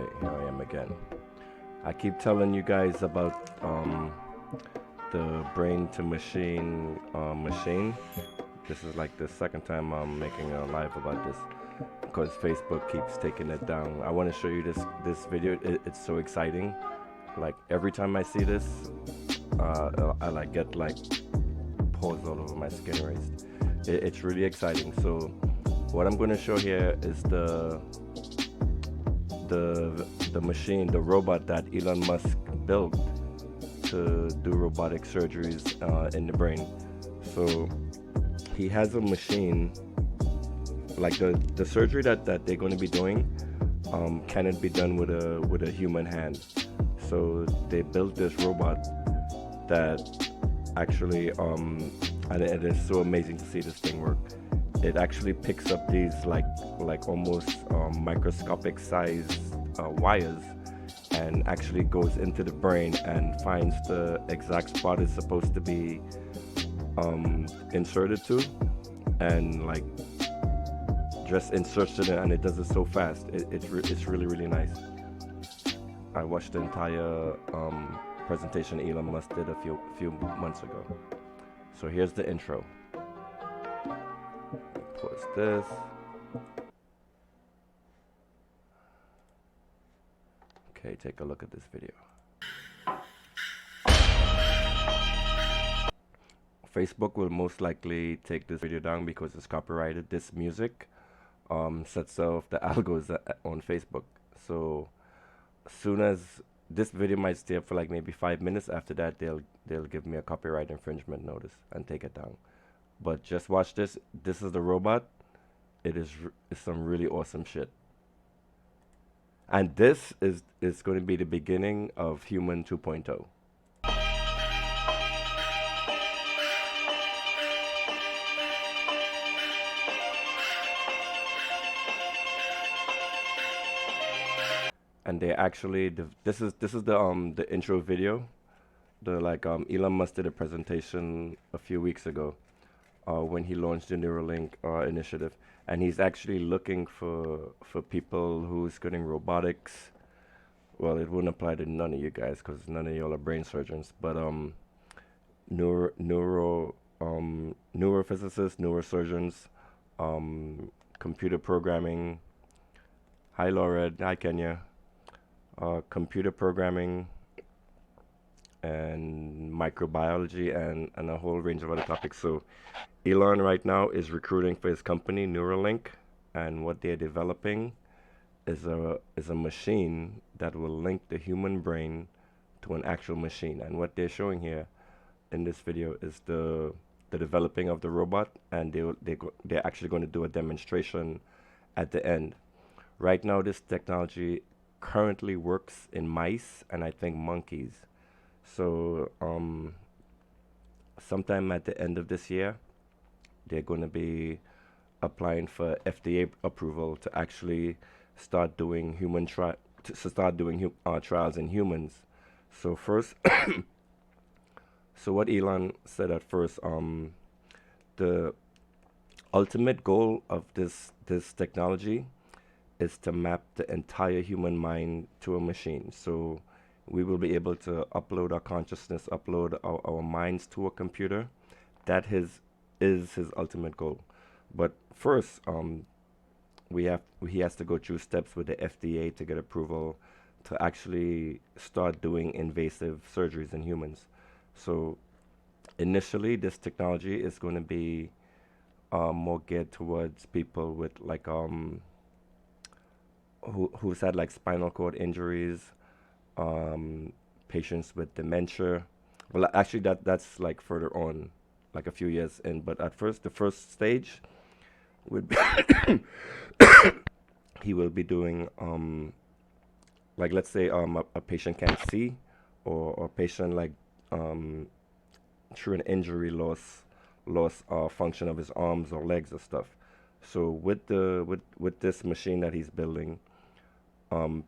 Okay, here I am again. I keep telling you guys about the brain to machine. This is like the second time I'm making a live about this because Facebook keeps taking it down. I want to show you this video. It's so exciting. Like every time I see this, I like get like pores all over my skin raised. It's really exciting. So what I'm going to show here is the machine, the robot that Elon Musk built to do robotic surgeries in the brain. So he has a machine, like the surgery that they're going to be doing cannot be done with a human hand. So they built this robot that actually and it is so amazing to see this thing work. It actually picks up these like almost microscopic size wires and actually goes into the brain and finds the exact spot it's supposed to be inserted to, and like just inserts it in, and it does it so fast. It's really nice. I watched the entire presentation Elon Musk did a few months ago. So here's the intro. Pause this. Okay, take a look at this video. Facebook will most likely take this video down because it's copyrighted. This music sets off the algos on Facebook. So as soon as this video might stay up for like maybe 5 minutes, after that they'll give me a copyright infringement notice and take it down. But just watch this. This is the robot. It's some really awesome shit. And this is going to be the beginning of Human 2.0. And they actually this is the intro video. Elon Musk did a presentation a few weeks ago when he launched the Neuralink initiative, and he's actually looking for people who's good in robotics. Well, it wouldn't apply to none of you guys because none of y'all are brain surgeons, but neurophysicists, neurosurgeons, computer programming. Hi Laura, hi Kenya. Computer programming and microbiology and a whole range of other topics. So Elon right now is recruiting for his company Neuralink, and what they're developing is a machine that will link the human brain to an actual machine. And what they're showing here in this video is the developing of the robot, and they're actually going to do a demonstration at the end. Right now this technology currently works in mice and I think monkeys. So sometime at the end of this year, they're going to be applying for FDA approval to actually start doing trials in humans. So first, so what Elon said at first, the ultimate goal of this technology is to map the entire human mind to a machine. So we will be able to upload our consciousness, upload our minds to a computer. That is his ultimate goal. But first, he has to go through steps with the FDA to get approval to actually start doing invasive surgeries in humans. So initially, this technology is going to be more geared towards people with like who's had like spinal cord injuries, patients with dementia. Well, actually that's like further on, like a few years in. But at first, the first stage would be he will be doing like let's say a patient can't see, or a patient like through an injury lost function of his arms or legs or stuff. So with this machine that he's building,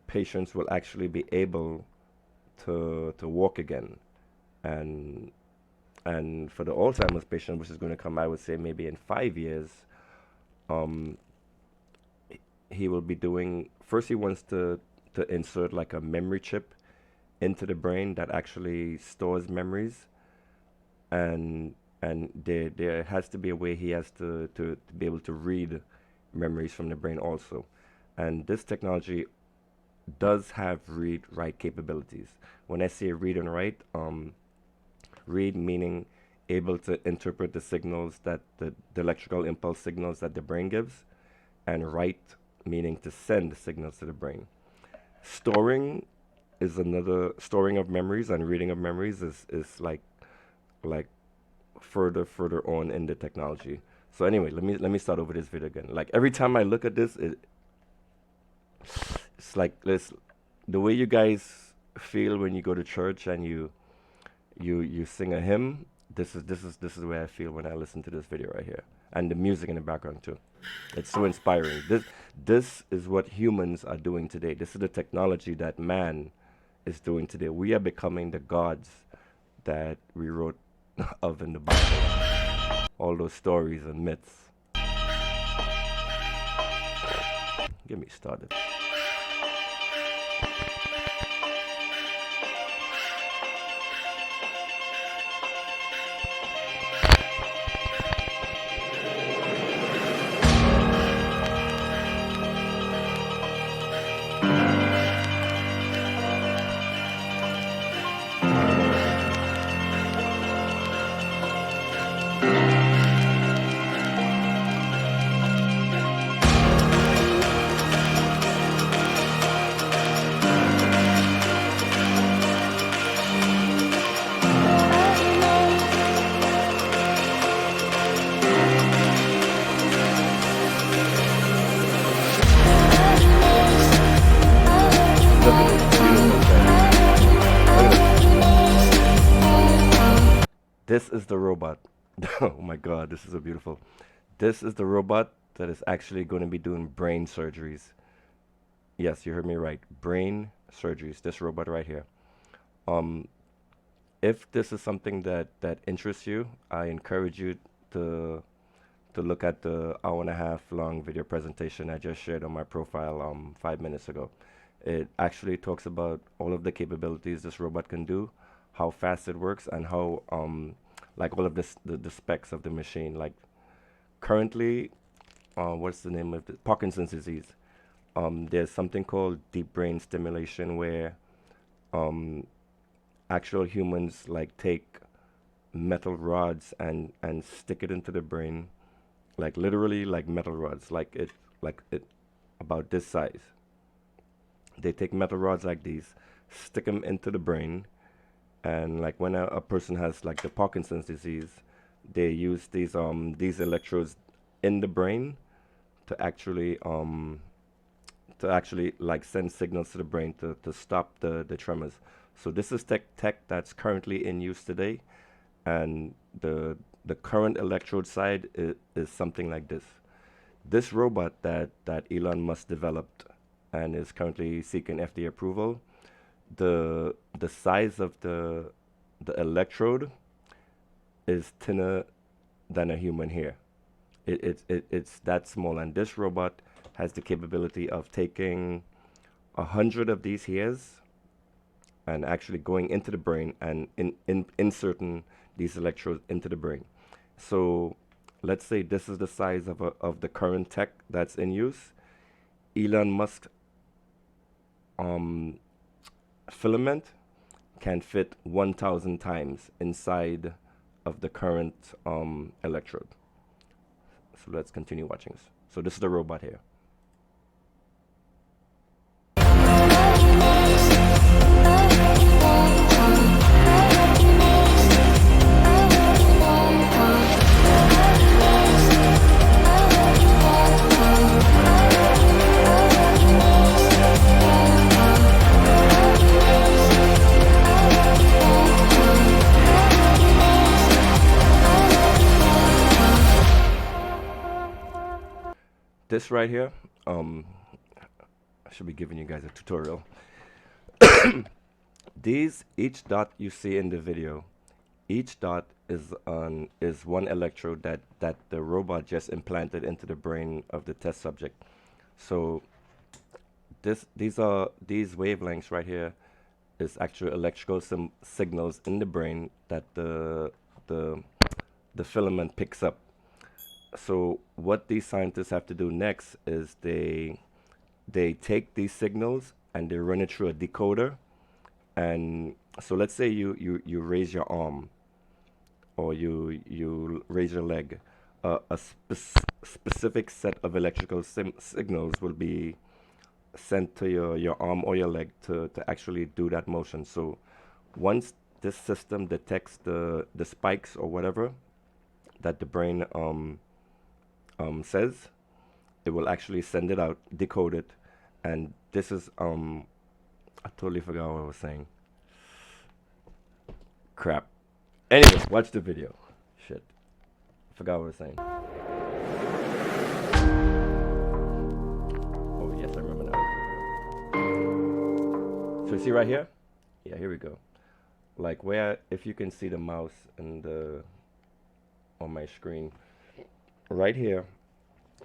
patients will actually be able to walk again, and for the Alzheimer's patient, which is going to come, I would say maybe in 5 years, he will be doing, first he wants to to insert like a memory chip into the brain that actually stores memories, and there has to be a way he has to be able to read memories from the brain also. And this technology does have read write capabilities. When I say read and write, read meaning able to interpret the signals that the electrical impulse signals that the brain gives, and write meaning to send signals to the brain. Storing is another, storing of memories and reading of memories is like further on in the technology. So anyway, let me start over this video again. Like every time I look at this, it's like this, the way you guys feel when you go to church and you sing a hymn. This is the way I feel when I listen to this video right here, and the music in the background too. It's so inspiring. This is what humans are doing today. This is the technology that man is doing today. We are becoming the gods that we wrote of in the Bible. All those stories and myths. Get me started. Look at this beautiful thing. Look at this. This is the robot. Oh my God, this is so beautiful. This is the robot that is actually going to be doing brain surgeries. Yes, you heard me right. Brain surgeries. This robot right here. Um, if this is something that interests you, I encourage you to to look at the hour and a half long video presentation I just shared on my profile 5 minutes ago. It actually talks about all of the capabilities this robot can do, how fast it works, and how like all of this the specs of the machine. Like currently, what's the name of the Parkinson's disease? There's something called deep brain stimulation where um, actual humans like take metal rods and stick it into the brain, like literally like metal rods, like it about this size. They take metal rods like these, stick them into the brain, and like when a person has like the Parkinson's disease, they use these electrodes in the brain to actually like send signals to the brain to stop the tremors. So this is tech that's currently in use today, and the current electrode side is something like this. This robot that Elon Musk developed and is currently seeking FDA approval, the size of the electrode is thinner than a human hair. It's that small, and this robot has the capability of taking 100 of these hairs and actually going into the brain and inserting these electrodes into the brain. So let's say this is the size of the current tech that's in use. Elon Musk um, filament can fit 1,000 times inside of the current electrode. So let's continue watching this. So this is the robot here. This right here, I should be giving you guys a tutorial. Each dot you see in the video, each dot is one electrode that the robot just implanted into the brain of the test subject. So these wavelengths right here is actually electrical signals in the brain that the the filament picks up. So what these scientists have to do next is they take these signals and they run it through a decoder. And so let's say you raise your arm, or you raise your leg. Specific set of electrical signals will be sent to your arm or your leg to actually do that motion. So once this system detects the spikes or whatever that the brain says, it will actually send it out, decode it, and this is I totally forgot what I was saying. Crap. Anyways, watch the video. Shit. Forgot what I was saying. Oh yes, I remember now. So you see right here? Yeah, here we go. Like where, if you can see the mouse and on my screen, right here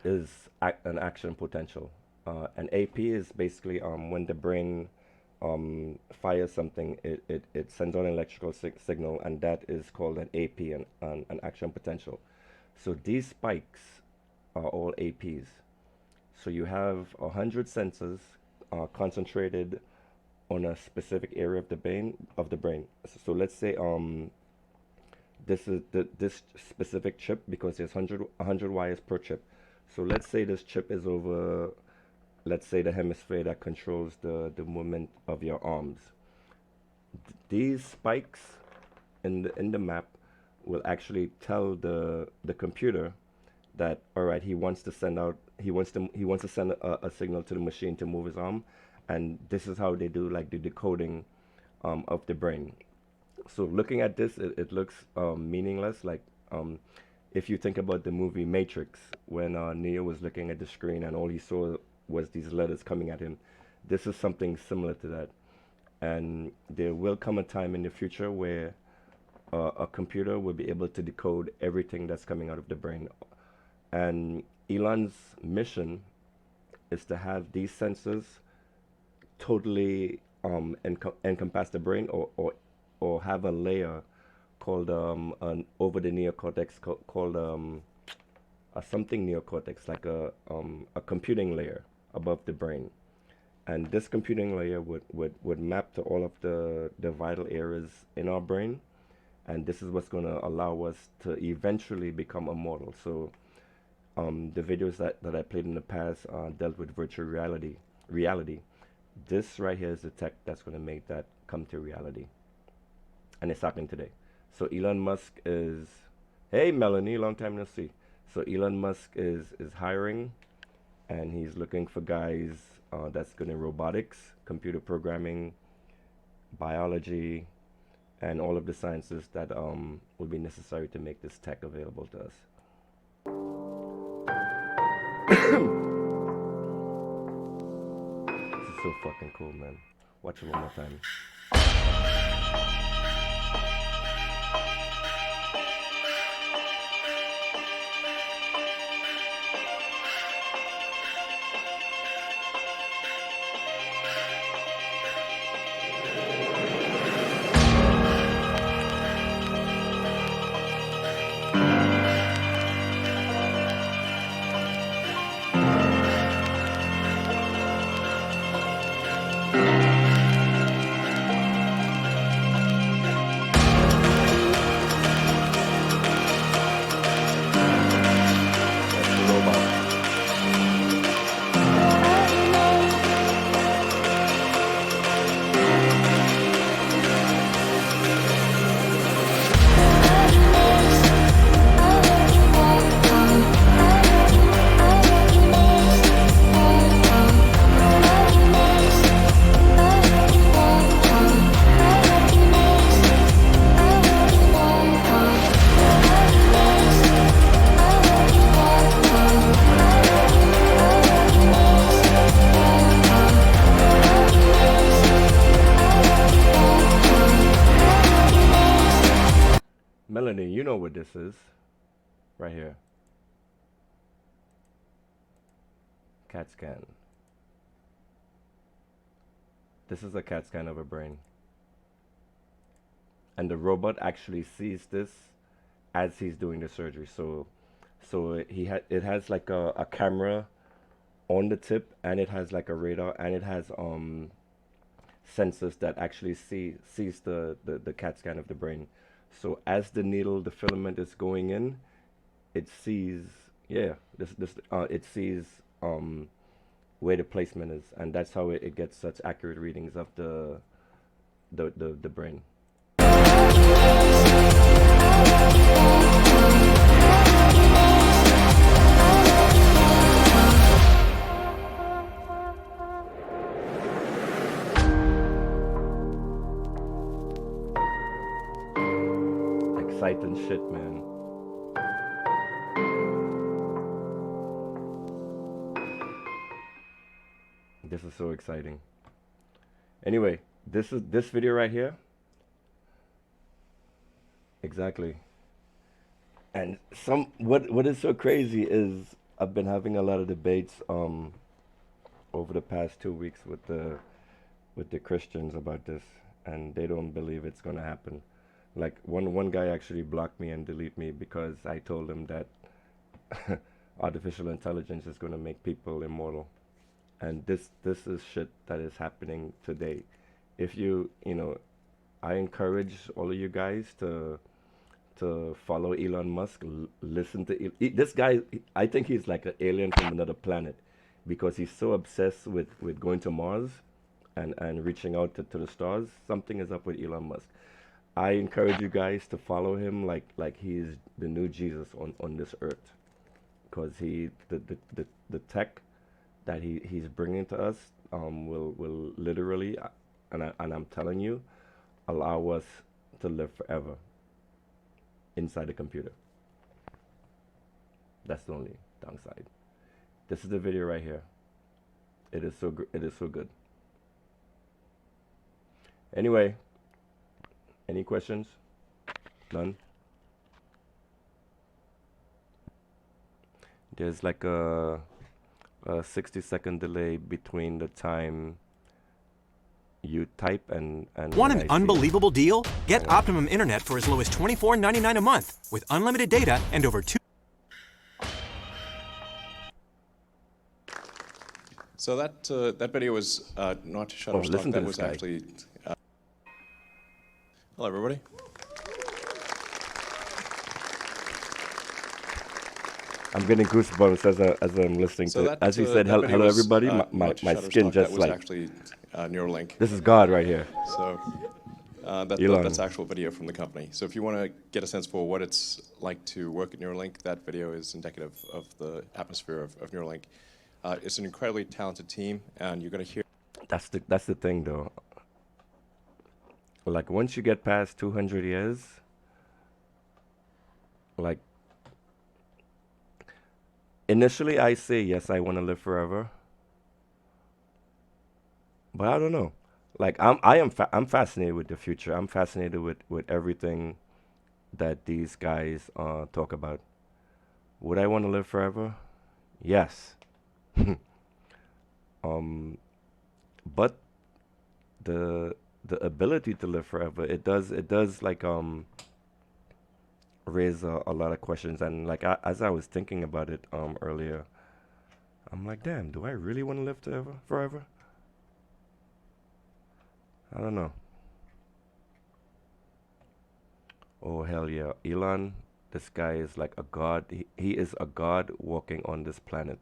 is an action potential. An AP is basically when the brain fires something, it sends out an electrical signal, and that is called an AP, an action potential. So these spikes are all APs. So you have 100 sensors concentrated on a specific area of the brain. So let's say this is this specific chip, because there's 100 wires per chip. So let's say this chip is over, let's say, the hemisphere that controls the movement of your arms. These spikes in the map will actually tell the computer that, all right, he wants to send a signal to the machine to move his arm, and this is how they do like the decoding of the brain. So looking at this, it looks meaningless. Like if you think about the movie Matrix, when Neo was looking at the screen and all he saw was these letters coming at him. This is something similar to that. And there will come a time in the future where a computer will be able to decode everything that's coming out of the brain. And Elon's mission is to have these sensors totally encompass the brain, or have a layer called an over the neocortex called a something neocortex, like a computing layer above the brain. And this computing layer would map to all of the vital areas in our brain, and this is what's going to allow us to eventually become immortal. So the videos that I played in the past dealt with virtual reality. This right here is the tech that's going to make that come to reality, and it's happening today. So Elon Musk is, hey Melanie, long time no see. So Elon Musk is hiring, and he's looking for guys that's good in robotics, computer programming, biology, and all of the sciences that will be necessary to make this tech available to us. This is so fucking cool, man. Watch it one more time. Melanie, you know what this is. Right here. CAT scan. This is a CAT scan of a brain. And the robot actually sees this as he's doing the surgery. So it has like a camera on the tip, and it has like a radar, and it has sensors that actually sees the CAT scan of the brain. So as the needle, the filament is going in, it sees, yeah, it sees where the placement is, and that's how it gets such accurate readings of the brain. Exciting shit, man. This is so exciting. Anyway, this video right here. Exactly. And what is so crazy is I've been having a lot of debates over the past 2 weeks with the Christians about this, and they don't believe it's gonna happen. Like one guy actually blocked me and deleted me because I told him that artificial intelligence is gonna make people immortal. And this is shit that is happening today. If I encourage all of you guys to follow Elon Musk. Listen to this guy. I think he's like an alien from another planet, because he's so obsessed with going to Mars and reaching out to the stars. Something is up with Elon Musk. I encourage you guys to follow him like he's the new Jesus on this earth, because the tech that he's bringing to us will literally, and I'm telling you, allow us to live forever inside the computer. That's the only downside. This is the video right here. It is so good. Anyway, any questions? None? There's like a 60-second delay between the time you type and Want an unbelievable deal? Get Optimum Internet for as low as $24.99 a month with unlimited data and over 2. So that video was not to shut our stock. That was actually. Hello, everybody. I'm getting goosebumps as I'm listening to it. As he said, hello everybody, my skin just was like... actually Neuralink. This is God right here. So that's actual video from the company. So if you want to get a sense for what it's like to work at Neuralink, that video is indicative of the atmosphere of Neuralink. It's an incredibly talented team, and you're going to hear... That's the thing, though. Like, once you get past 200 years, like, initially I say, yes, I want to live forever. But I don't know. Like, I'm fascinated with the future. I'm fascinated with everything that these guys talk about. Would I want to live forever? Yes. But the ability to live forever, it does like raise a lot of questions. And like as I was thinking about it earlier, I'm like, damn, do I really want to live forever? I don't know. Oh hell yeah, Elon, this guy is like a god. He is a god walking on this planet.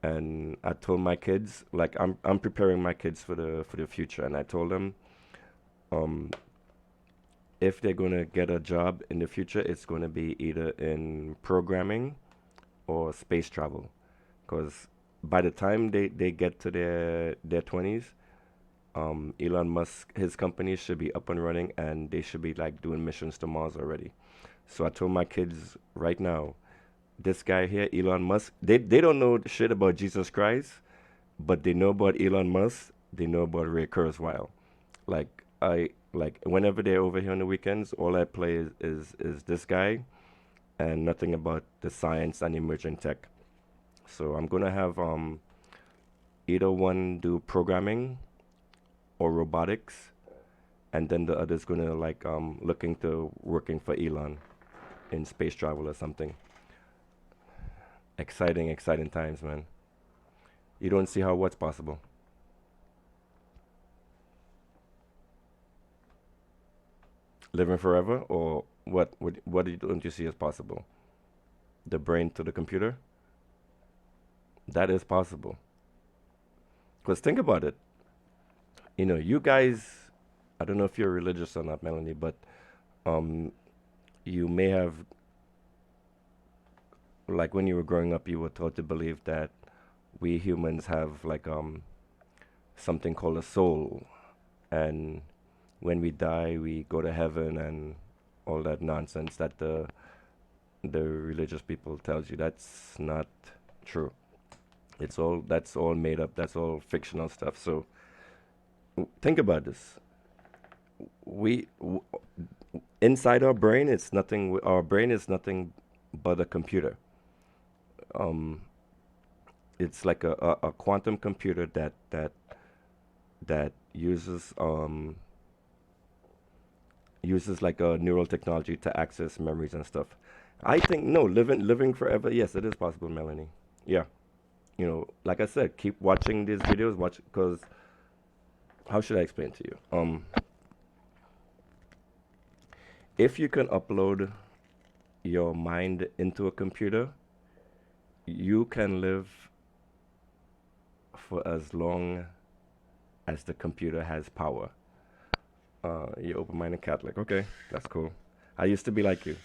And I told my kids, like I'm preparing my kids for the future, and I told them, if they're gonna get a job in the future, it's gonna be either in programming or space travel, because by the time they get to their 20s, Elon Musk, his company should be up and running, and they should be like doing missions to Mars already. So I told my kids right now, this guy here, Elon Musk, they don't know shit about Jesus Christ, but they know about Elon Musk. They know about Ray Kurzweil. Like whenever they're over here on the weekends, all I play is this guy, and nothing about the science and emerging tech. So I'm gonna have either one do programming or robotics, and then the other's gonna like look into working for Elon in space travel or something. Exciting times, man. You don't see how what's possible. Living forever, or what don't you see as possible? The brain to the computer? That is possible. Because think about it. You know, you guys, I don't know if you're religious or not, Melanie, but um, you may have, like when you were growing up, you were taught to believe that we humans have like something called a soul, and when we die, we go to heaven and all that nonsense that the religious people tells you. That's not true. That's all made up. That's all fictional stuff. So think about this. We w- inside our brain, it's nothing. Our brain is nothing but a computer. Um, it's like a quantum computer that uses like a neural technology to access memories and stuff. I think no, living forever. Yes, it is possible, Melanie. Yeah, you know, like I said, keep watching these videos. Watch, because how should I explain to you? If you can upload your mind into a computer, you can live for as long as the computer has power. You're open-minded Catholic. Okay, that's cool. I used to be like you.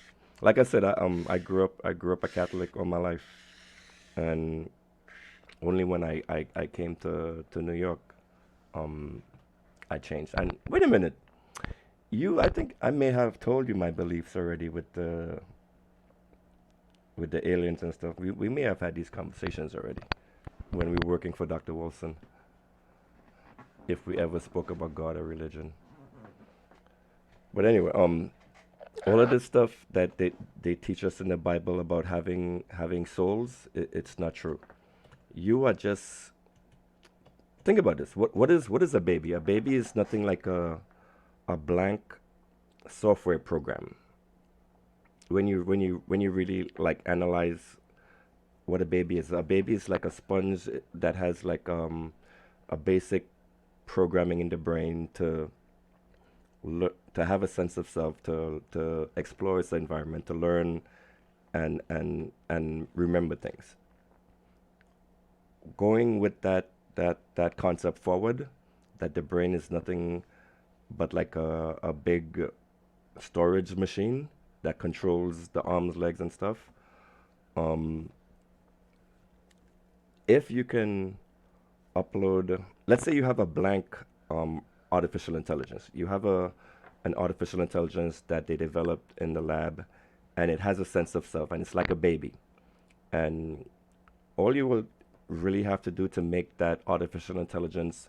Like I said, I grew up a Catholic all my life, and only when I came to New York, um, I changed. And wait a minute, I think I may have told you my beliefs already with the aliens and stuff. We may have had these conversations already when we were working for Dr. Wilson, if we ever spoke about God or religion. But anyway, all of this stuff that they teach us in the Bible about having souls, it's not true. You are just think about this. What is a baby? A baby is nothing like a blank software program. When you really like analyze what a baby is like a sponge that has like a basic programming in the brain to have a sense of self, to explore its environment, to learn and remember things. Going with that concept forward, that the brain is nothing but like a big storage machine that controls the arms, legs, and stuff. Um, if you can upload, let's say you have a blank artificial intelligence. You have an artificial intelligence that they developed in the lab, and it has a sense of self, and it's like a baby. And all you will really have to do to make that artificial intelligence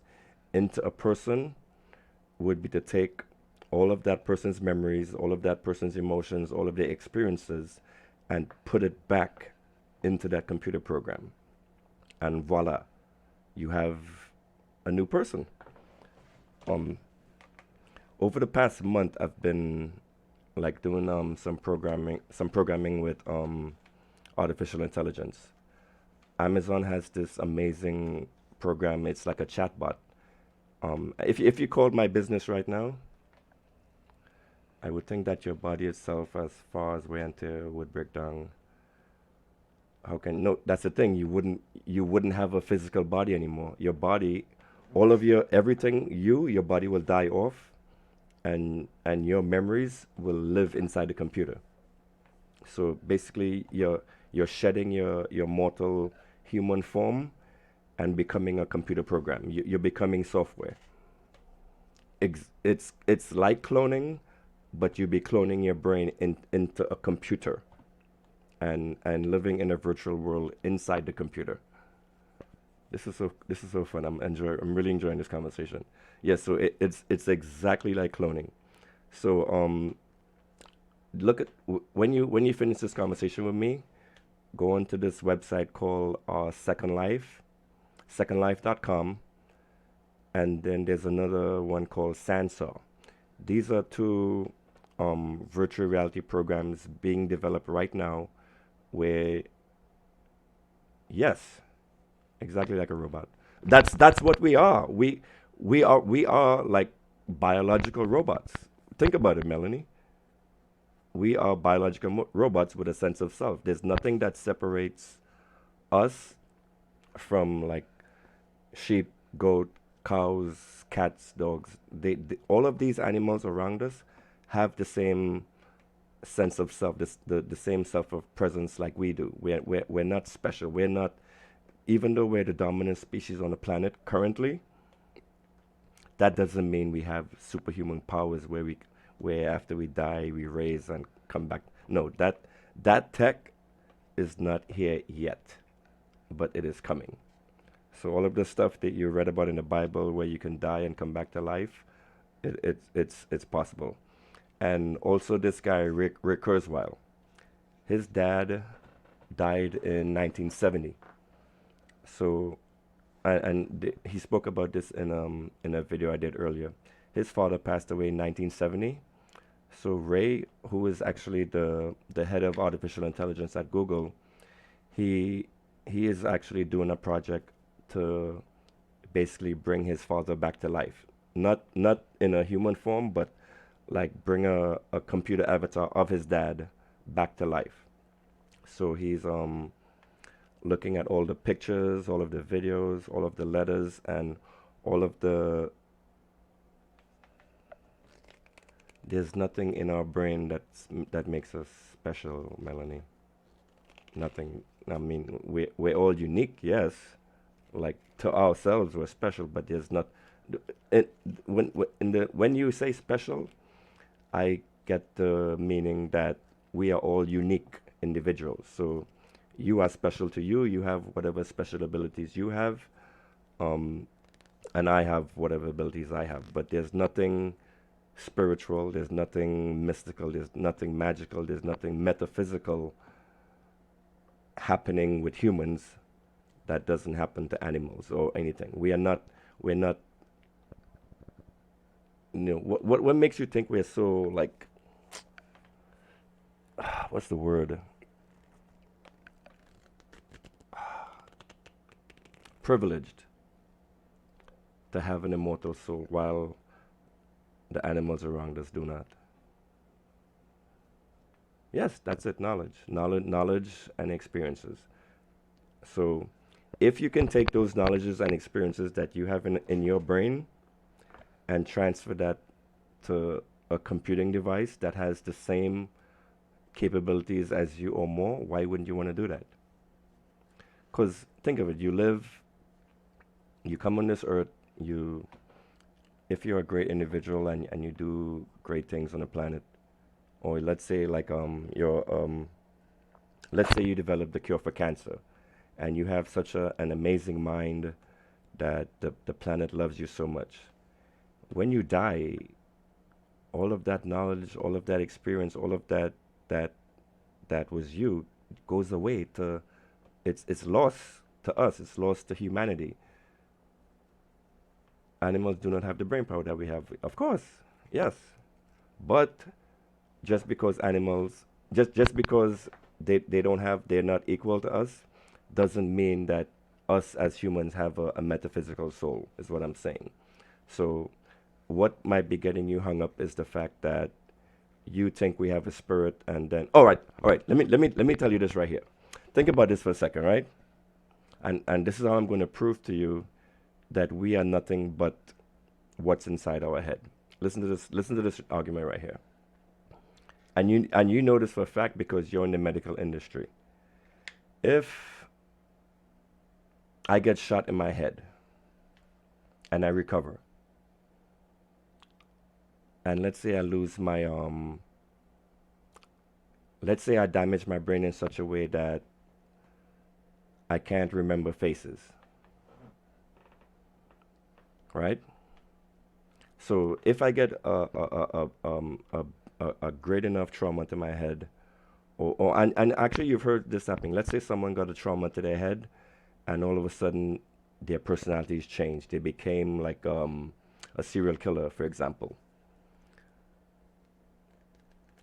into a person would be to take all of that person's memories, all of that person's emotions, all of their experiences, and put it back into that computer program. And voila, you have a new person. Um, Over the past month, I've been like doing some programming with artificial intelligence. Amazon has this amazing program. It's like a chatbot. If you called my business right now, I would think that your body itself, as far as wear and tear, would break down. How can no? That's the thing. You wouldn't have a physical body anymore. Your body, all of your everything, your body will die off, and your memories will live inside the computer. So basically, you're shedding your mortal human form and becoming a computer program. You're becoming software. It's like cloning, but you be cloning your brain into a computer, and living in a virtual world inside the computer. This is so fun. I'm really enjoying this conversation. Yes, so it's exactly like cloning. So look at when you finish this conversation with me, go onto this website called Second Life, secondlife.com, and then there's another one called Sansa. These are two virtual reality programs being developed right now where, yes, exactly like a robot. That's what we are. We are like biological robots. Think about it, Melanie. We are biological robots with a sense of self. There's nothing that separates us from like sheep, goat, cows, cats, dogs. They all of these animals around us have the same sense of self, the same self of presence like we do. We're not special. We're not, even though we're the dominant species on the planet currently, that doesn't mean we have superhuman powers where after we die we raise and come back. No, that tech is not here yet, but it is coming. So all of the stuff that you read about in the Bible where you can die and come back to life, it's possible. And also this guy Rick Kurzweil, his dad died in 1970. So he spoke about this in a video I did earlier. His father passed away in 1970. So Ray, who is actually the head of artificial intelligence at Google, he is actually doing a project to basically bring his father back to life. Not in a human form, but like bring a computer avatar of his dad back to life. So he's looking at all the pictures, all of the videos, all of the letters, and all of the. There's nothing in our brain that makes us special, Melanie. Nothing. I mean, we're all unique, yes. Like to ourselves, we're special, but there's not. When you say special, I get the meaning that we are all unique individuals. So you are special to you. You have whatever special abilities you have, and I have whatever abilities I have. But there's nothing spiritual. There's nothing mystical. There's nothing magical. There's nothing metaphysical happening with humans that doesn't happen to animals or anything. We're not. What makes you think we're so like? What's the word? Privileged to have an immortal soul while the animals around us do not. Yes, that's it. Knowledge and experiences. So if you can take those knowledges and experiences that you have in your brain and transfer that to a computing device that has the same capabilities as you or more, why wouldn't you want to do that? Because think of it, you come on this earth, if you're a great individual and you do great things on the planet, or let's say like let's say you develop the cure for cancer, and you have such an amazing mind that the planet loves you so much. When you die, all of that knowledge, all of that experience, all of that was you goes away to it's lost to us, it's lost to humanity. Animals do not have the brain power that we have. Of course, yes. But just because animals just because they're not equal to us doesn't mean that us as humans have a metaphysical soul, is what I'm saying. So what might be getting you hung up is the fact that you think we have a spirit, and then all right, let me tell you this right here. Think about this for a second, right? And this is how I'm going to prove to you that we are nothing but what's inside our head. Listen to this argument right here. And you know this for a fact because you're in the medical industry. If I get shot in my head and I recover, and let's say I lose my let's say I damage my brain in such a way that I can't remember faces, right? So if I get a great enough trauma to my head, and actually you've heard this happening. Let's say someone got a trauma to their head, and all of a sudden their personalities changed. They became like a serial killer, for example.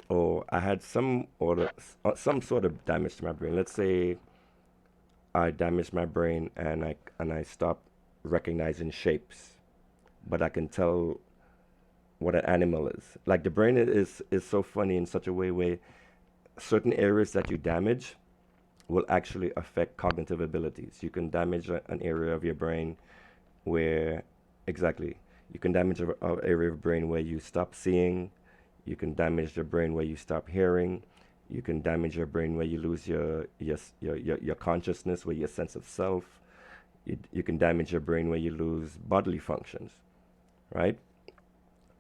Or I had some sort of damage to my brain. Let's say I damaged my brain and I stopped recognizing shapes, but I can tell what an animal is. Like the brain is so funny in such a way where certain areas that you damage will actually affect cognitive abilities. You can damage an area of your brain where, exactly, you can damage an area of brain where you stop seeing. You can damage your brain where you stop hearing. You can damage your brain where you lose your consciousness, where your sense of self. You can damage your brain where you lose bodily functions, right?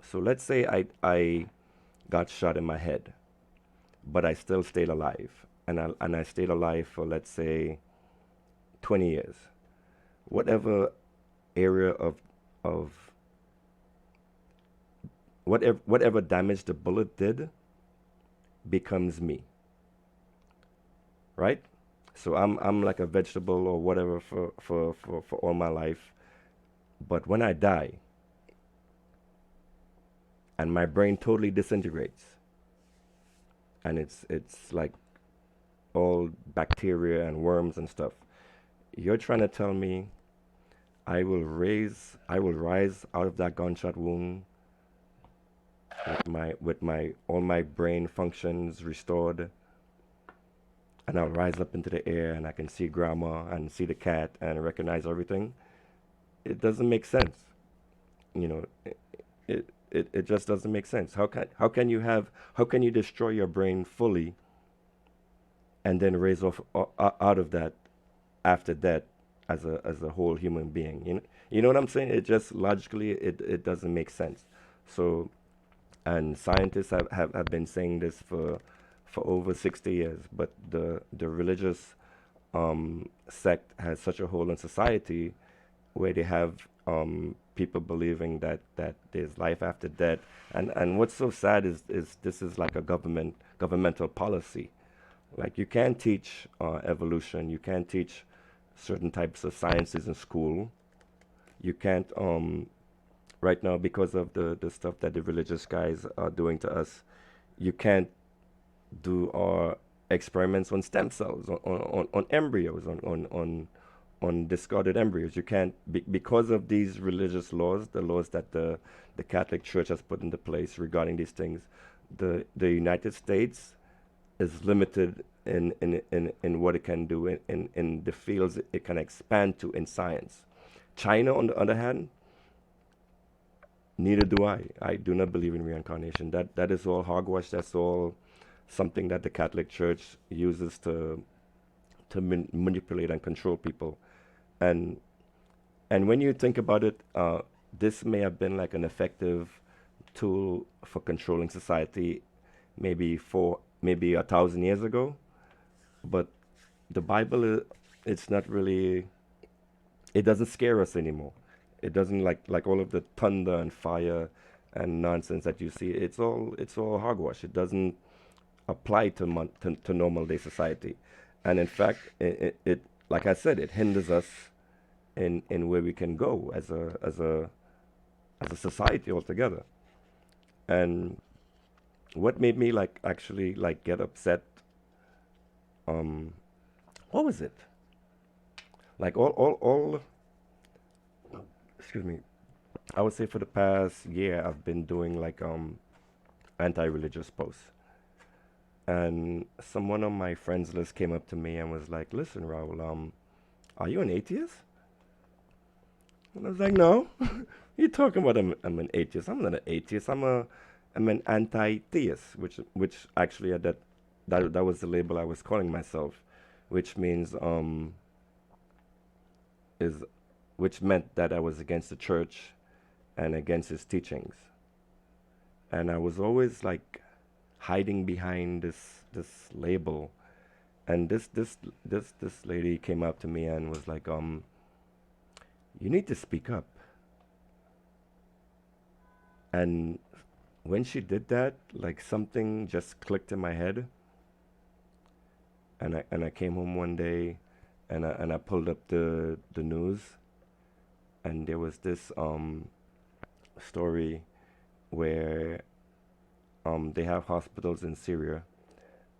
So let's say I got shot in my head, but I still stayed alive. And I stayed alive for, let's say, 20 years. Whatever area of whatever damage the bullet did becomes me, right? So I'm like a vegetable or whatever for all my life. But when I die and my brain totally disintegrates, and it's like all bacteria and worms and stuff, you're trying to tell me I will rise out of that gunshot wound with my all my brain functions restored, and I'll rise up into the air and I can see grandma and see the cat and recognize everything. It doesn't make sense. You know, it just doesn't make sense. How can you destroy your brain fully and then raise off out of that after death as a whole human being? You know what I'm saying? It just logically it doesn't make sense. So, and scientists have been saying this for over 60 years, but the religious sect has such a hold on society where they have people believing that there's life after death. And what's so sad is this is like a governmental policy. Like you can't teach evolution, you can't teach certain types of sciences in school. You can't right now, because of the stuff that the religious guys are doing to us, you can't do experiments on stem cells, on embryos, on discarded embryos. You can't, because of these religious laws, the laws that the Catholic Church has put into place regarding these things. The United States is limited in what it can do in the fields it can expand to in science. China, on the other hand, neither do I. I do not believe in reincarnation. That is all hogwash. That's all something that the Catholic Church uses to manipulate and control people. And when you think about it, this may have been like an effective tool for controlling society, maybe 1,000 years ago. But the Bible, it's not really. It doesn't scare us anymore. It doesn't like all of the thunder and fire and nonsense that you see. It's all hogwash. It doesn't apply to normal day society, and in fact, it like I said, it hinders us in where we can go as a society altogether. And what made me actually get upset, what was it? Like all excuse me, I would say for the past year I've been doing like anti-religious posts. And someone on my friends list came up to me and was like, "Listen, Raul, are you an atheist?" And I was like, "No." You talking about I'm an atheist? I'm not an atheist. I'm an anti-theist, which actually that was the label I was calling myself, which means which meant that I was against the church and against its teachings. And I was always like hiding behind this label. And this lady came up to me and was like, "You need to speak up." And when she did that, like something just clicked in my head. And I came home one day and I pulled up the news, and there was this story where they have hospitals in Syria,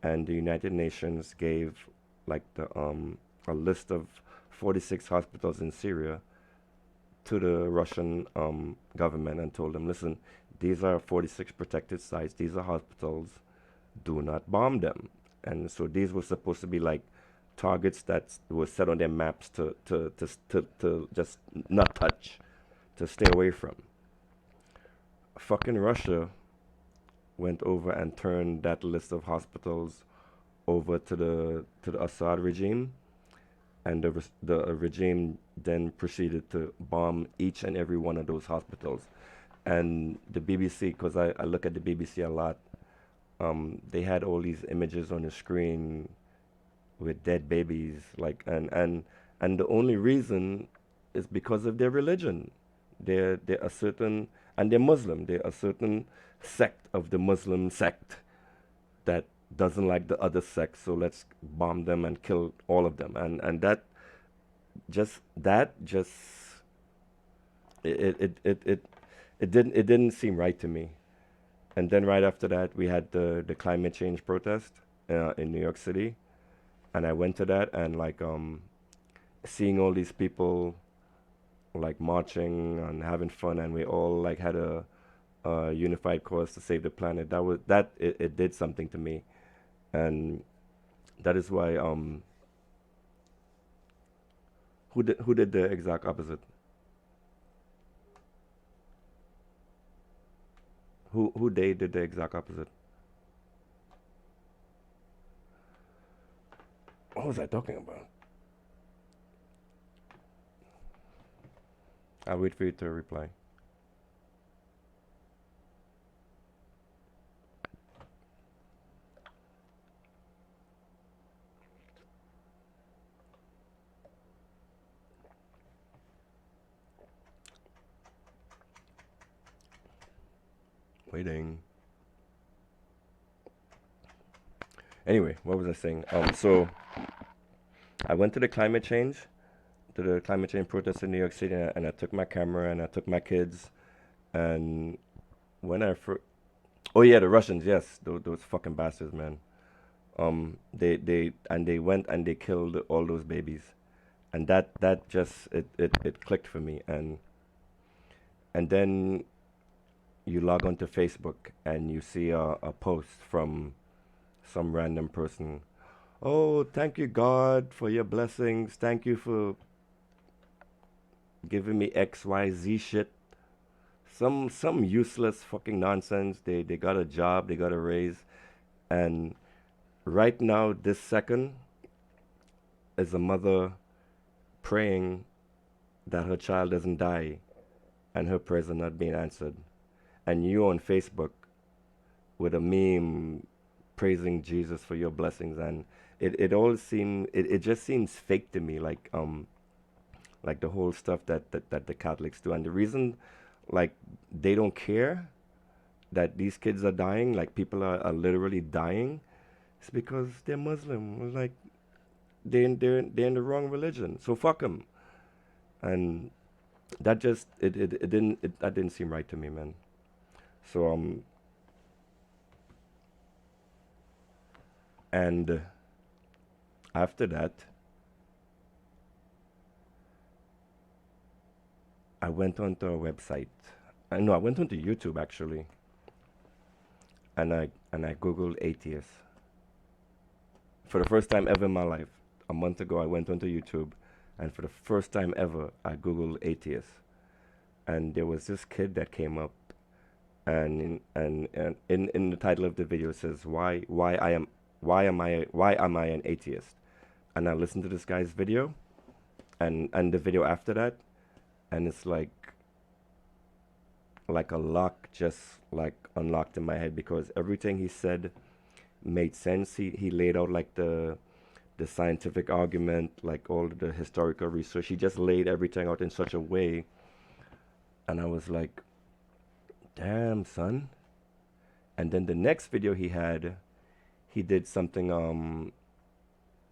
and the United Nations gave like the a list of 46 hospitals in Syria to the Russian government and told them, listen, these are 46 protected sites. These are hospitals. Do not bomb them. And so these were supposed to be like targets that were set on their maps to just not touch, to stay away from. Fucking Russia went over and turned that list of hospitals over to the Assad regime, and the regime then proceeded to bomb each and every one of those hospitals. And the BBC, because I look at the BBC a lot, they had all these images on the screen with dead babies, like, and the only reason is because of their religion. They're a certain, and they're Muslim. They're a certain sect of the Muslim sect that doesn't like the other sect, so let's bomb them and kill all of them. And that just it didn't seem right to me. And then right after that, we had the climate change protest in New York City, and I went to that, and like seeing all these people like marching and having fun, and we all like had a unified cause to save the planet. It did something to me, and that is why who did the exact opposite? Who they did the exact opposite? What was I talking about? I'll wait for you to reply. Waiting. Anyway, what was I saying? So I went to the climate change protest in New York City, and I took my camera and I took my kids, and when oh yeah, the Russians, yes, those fucking bastards, man. They went and they killed all those babies, and that just it clicked for me, and then you log onto Facebook and you see a post from some random person. Oh, thank you, God, for your blessings. Thank you for giving me XYZ shit. Some useless fucking nonsense. They got a job, they got a raise, and right now, this second, is a mother praying that her child doesn't die, and her prayers are not being answered. And you on Facebook with a meme praising Jesus for your blessings, and it just seems fake to me, like the whole stuff that the Catholics do. And the reason like they don't care that these kids are dying, like people are literally dying, is because they're Muslim. Like they're in the wrong religion, so fuck them. And that just that didn't seem right to me, man. So and after that, I went onto a website. I went onto YouTube actually, and I googled atheist. For the first time ever in my life, a month ago, I went onto YouTube, and for the first time ever, I googled atheist, and there was this kid that came up, and in the title of the video it says why am I an atheist, and I listened to this guy's video, and the video after that, and it's like a lock just like unlocked in my head, because everything he said made sense. He laid out like the scientific argument, like all the historical research. He just laid everything out in such a way, and I was like, damn, son. And then the next video he did something.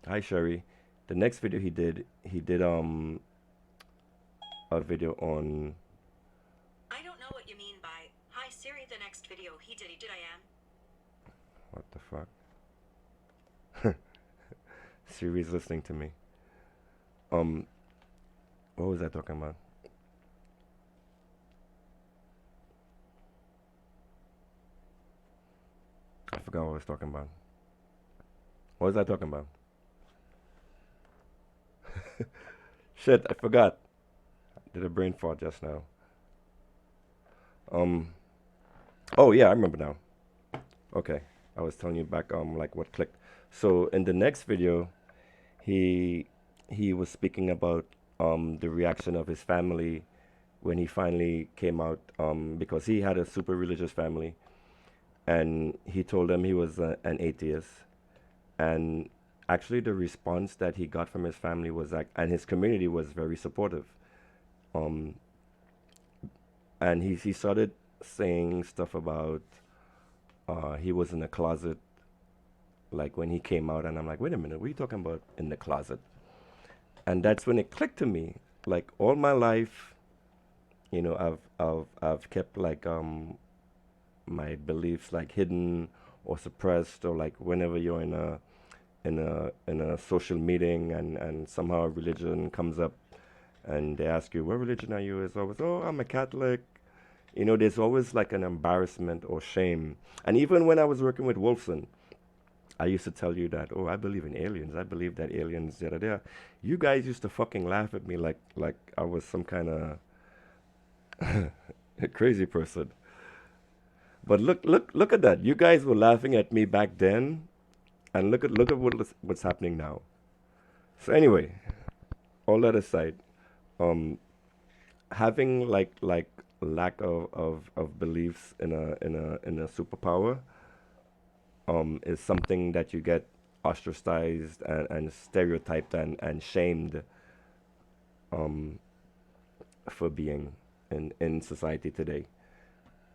Hi Sherry. The next video he did a video on. I don't know what you mean by "Hi Siri, the next video he did I am." What the fuck? Siri's listening to me. What was I talking about? I forgot what I was talking about. What was I talking about? Shit, I forgot. Did a brain fart just now. Oh yeah, I remember now. Okay, I was telling you back like what clicked. So in the next video, he was speaking about the reaction of his family when he finally came out, because he had a super religious family, and he told them he was an atheist. And actually the response that he got from his family was like, and his community was very supportive. um and he started saying stuff about he was in the closet, like when he came out, and I'm like, wait a minute, what are you talking about in the closet? And that's when it clicked to me, like all my life, I've kept like my beliefs like hidden or suppressed, or like whenever you're in a social meeting, and somehow a religion comes up and they ask you, what religion are you? It's always, oh, I'm a Catholic. There's always like an embarrassment or shame. And even when I was working with Wolfson, I used to tell you that, oh, I believe in aliens. I believe that aliens, da da da. You guys used to fucking laugh at me like I was some kind of crazy person. But look at that. You guys were laughing at me back then, and look at what's happening now. So anyway, all that aside, having like lack of beliefs in a superpower is something that you get ostracized and stereotyped and shamed for being in society today.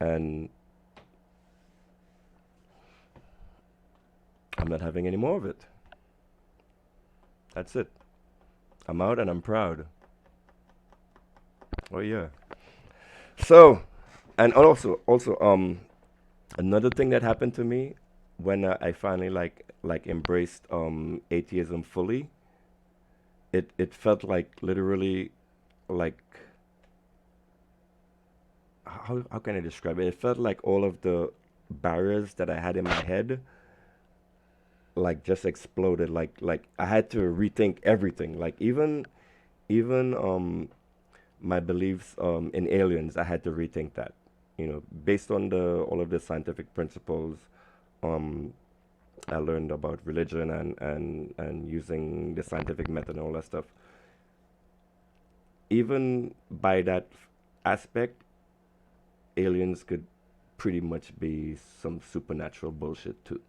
And I'm not having any more of it. That's it. I'm out and I'm proud. Oh yeah. So, and also another thing that happened to me when I finally like embraced atheism fully. It felt like literally like, how can I describe it? It felt like all of the barriers that I had in my head like just exploded. Like I had to rethink everything. Like even my beliefs in aliens, I had to rethink that. Based on the all of the scientific principles I learned about religion and using the scientific method and all that stuff. Even by that aspect, aliens could pretty much be some supernatural bullshit too.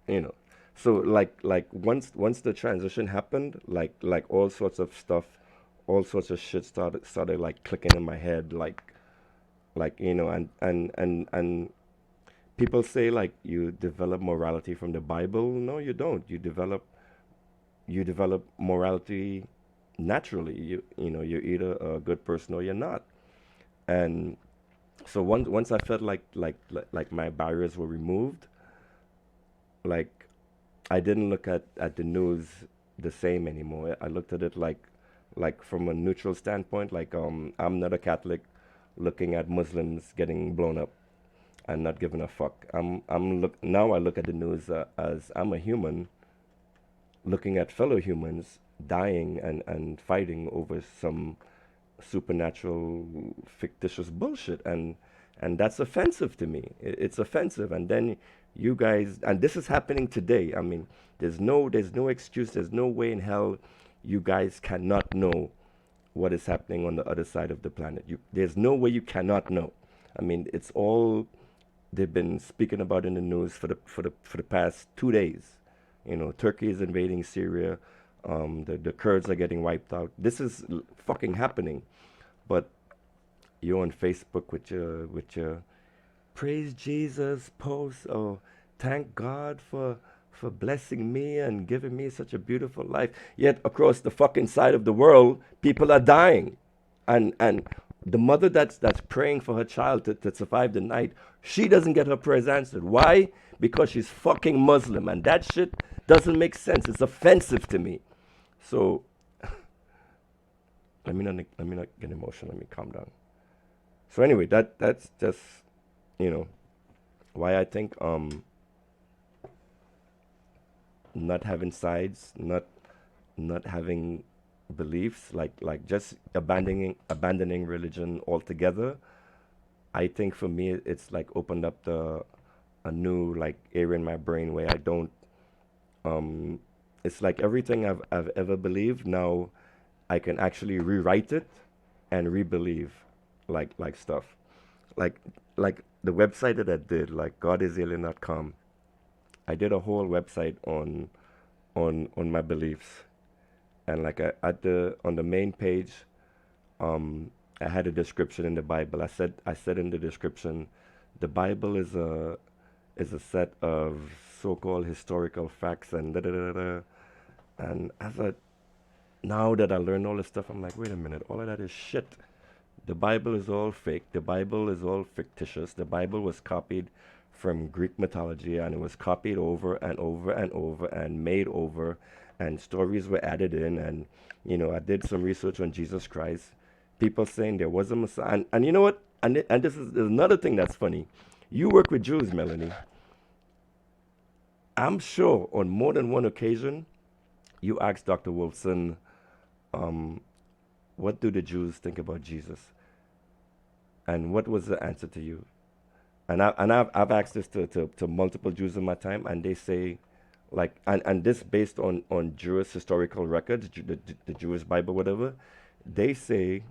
you know so like once the transition happened, like all sorts of shit started like clicking in my head, and people say like you develop morality from the Bible. No, you don't. You develop morality naturally. You're either a good person or you're not. And so once I felt like my barriers were removed, like I didn't look at the news the same anymore. I looked at it like from a neutral standpoint. Like I'm not a Catholic looking at Muslims getting blown up and not giving a fuck. Now I look at the news as I'm a human looking at fellow humans dying and fighting over some supernatural fictitious bullshit, and that's offensive to me. It's offensive. And then you guys, and this is happening today. I mean, there's no excuse. There's no way in hell you guys cannot know what is happening on the other side of the planet. There's no way you cannot know. I mean, it's all they've been speaking about in the news for the past 2 days. Turkey is invading Syria. The Kurds are getting wiped out. This is fucking happening. But you're on Facebook with your praise Jesus post, or thank God for for blessing me and giving me such a beautiful life. Yet across the fucking side of the world, people are dying. And the mother that's praying for her child to survive the night, she doesn't get her prayers answered. Why? Because she's fucking Muslim. And that shit doesn't make sense. It's offensive to me. So let me not get emotional. Let me calm down. So anyway, that's just, you know, why I think not having sides, not having beliefs, like just abandoning religion altogether. I think for me it's like opened up a new like area in my brain where I don't it's like everything I've ever believed now I can actually rewrite it and rebelieve like stuff. Like the website that I did, like godisalien.com. I did a whole website on my beliefs. And like on the main page, I had a description in the Bible. I said in the description, the Bible is a set of so-called historical facts and da da da da. And now that I learned all this stuff, I'm like, wait a minute, all of that is shit. The Bible is all fake. The Bible is all fictitious. The Bible was copied from Greek mythology, and it was copied over and over and over and made over, and stories were added in. And you know, I did some research on Jesus Christ. People saying there was a Messiah, and you know what? And there's another thing that's funny. You work with Jews, Melanie. I'm sure on more than one occasion, you asked Dr. Wolfson, what do the Jews think about Jesus? And what was the answer to you? And I've asked this to multiple Jews in my time, and they say, like, and this based on Jewish historical records, the Jewish Bible, whatever, they say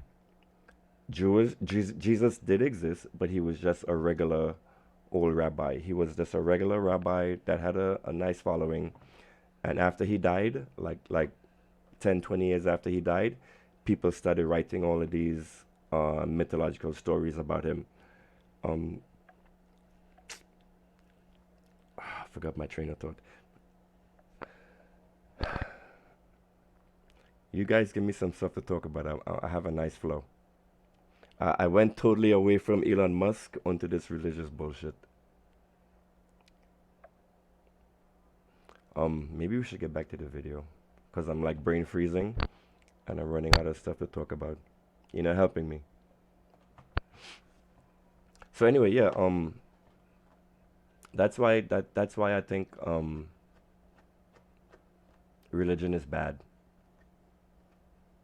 Jesus did exist, but he was just a regular old rabbi. He was just a regular rabbi that had a nice following. And after he died, like 10, 20 years after he died, people started writing all of these mythological stories about him. I forgot my train of thought. You guys give me some stuff to talk about. I have a nice flow. I went totally away from Elon Musk onto this religious bullshit. Maybe we should get back to the video, because I'm like brain freezing and I'm running out of stuff to talk about. You're not helping me. So anyway, yeah, that's why I think religion is bad,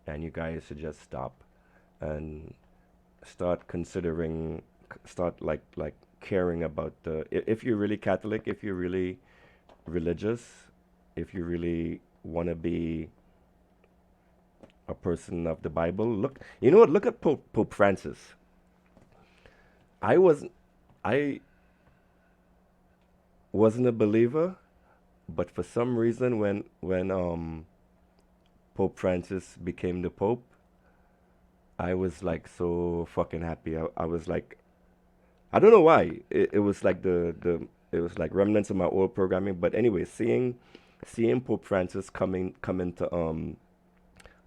and you guys should just stop and start considering, start like caring about if you're really Catholic, if you're really religious, if you really want to be a person of the Bible. Look, you know what? Look at Pope Francis. I wasn't a believer, but for some reason, when Pope Francis became the Pope, I was like so fucking happy. I was like, I don't know why. It was like it was like remnants of my old programming. But anyway, seeing Pope Francis come into the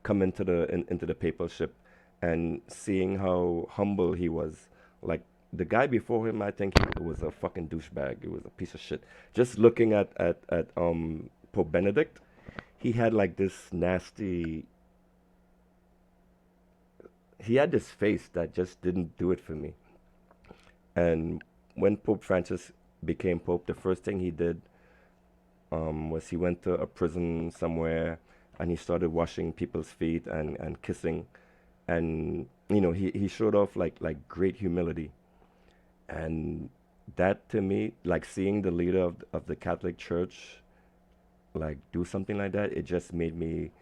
papalship, and seeing how humble he was. Like the guy before him, I think he was a fucking douchebag. He was a piece of shit. Just looking at Pope Benedict, he had like this nasty. He had this face that just didn't do it for me. And when Pope Francis became Pope, the first thing he did was he went to a prison somewhere, and he started washing people's feet and kissing. And, you know, he showed off like great humility. And that to me, like seeing the leader of the Catholic Church like do something like that, it just made me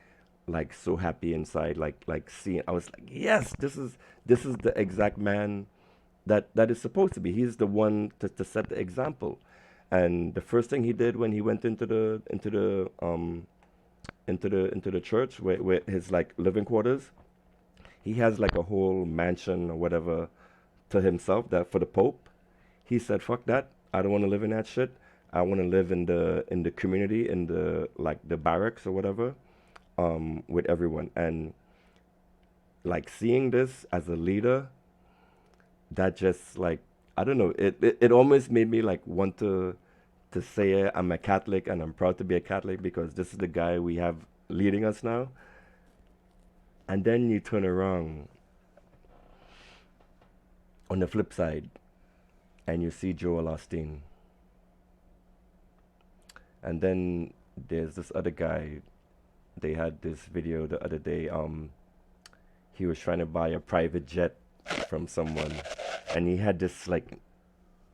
like so happy inside. Like seeing, I was like, yes, this is the exact man that is supposed to be. He's the one to set the example. And the first thing he did when he went into the church where his like living quarters, he has like a whole mansion or whatever to himself that for the Pope. He said, fuck that, I don't want to live in that shit. I want to live in the community, in the like the barracks or whatever, with everyone. And like seeing this as a leader, that just like I don't know, it almost made me like want to say I'm a Catholic and I'm proud to be a Catholic because this is the guy we have leading us now. And then you turn around on the flip side and you see Joel Osteen. And then there's this other guy. They had this video the other day. He was trying to buy a private jet from someone, and he had this like,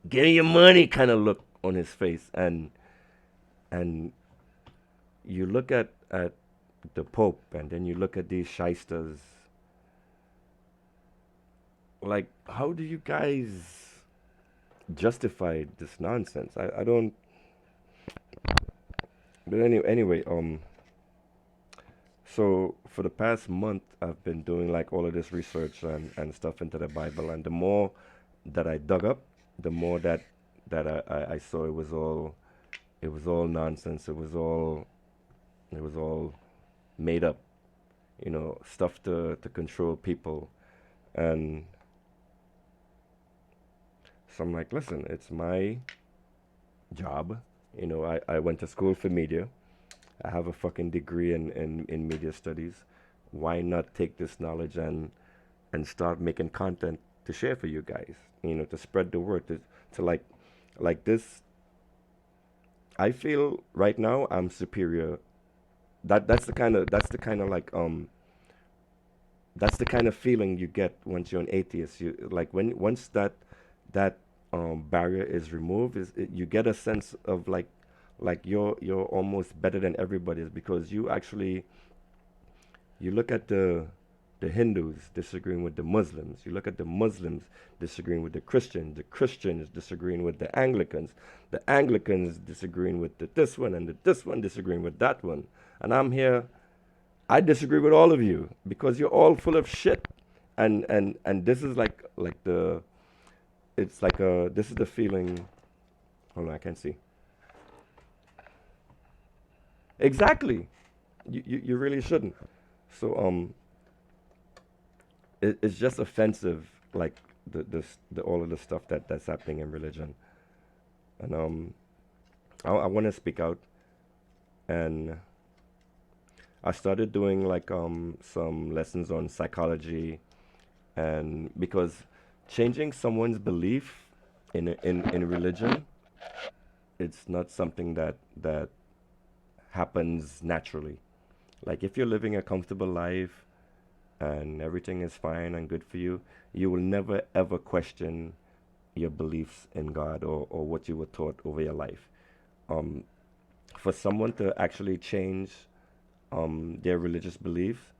"Give me your money" kind of look on his face. And you look at the Pope, and then you look at these shysters. Like, how do you guys justify this nonsense? I don't. But anyway, so for the past month, I've been doing like all of this research and stuff into the Bible, and the more that I dug up, the more that I saw it was all nonsense. It was all made up, stuff to control people. And so I'm like, listen, it's my job. I went to school for media. I have a fucking degree in media studies. Why not take this knowledge and start making content to share for you guys? To spread the word, to like this. I feel right now I'm superior. That's the kind of that's the kind of feeling you get once you're an atheist. You like once that barrier is removed, you get a sense of like you're almost better than everybody, because you look at the Hindus disagreeing with the Muslims, you look at the Muslims disagreeing with the Christians disagreeing with the Anglicans disagreeing with this one, and this one disagreeing with that one. And I'm here, I disagree with all of you because you're all full of shit. And this is like the, it's like this is the feeling. Hold on, I can't see. Exactly. You really shouldn't. So it's just offensive, like the all of the stuff that's happening in religion. And I want to speak out. And I started doing like some lessons on psychology, and because changing someone's belief in religion, it's not something that happens naturally. Like if you're living a comfortable life and everything is fine and good for you, you will never ever question your beliefs in God or what you were taught over your life. For someone to actually change their religious beliefs,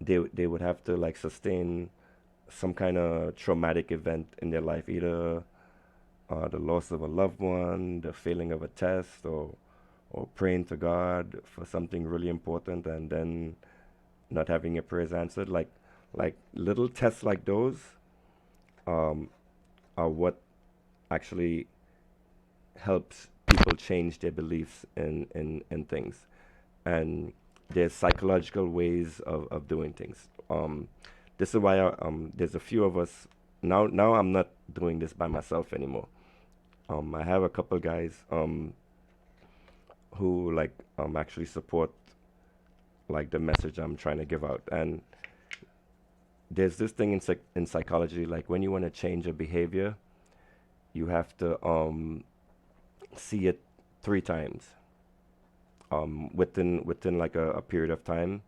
they would have to like sustain some kind of traumatic event in their life, either the loss of a loved one, the failing of a test, or praying to God for something really important and then not having your prayers answered. Like little tests like those are what actually helps people change their beliefs in things. And there's psychological ways of doing things. This is why there's a few of us now. Now I'm not doing this by myself anymore. I have a couple guys who like actually support like the message I'm trying to give out. And there's this thing in psychology, like when you want to change a behavior, you have to see it 3 times within like a period of time,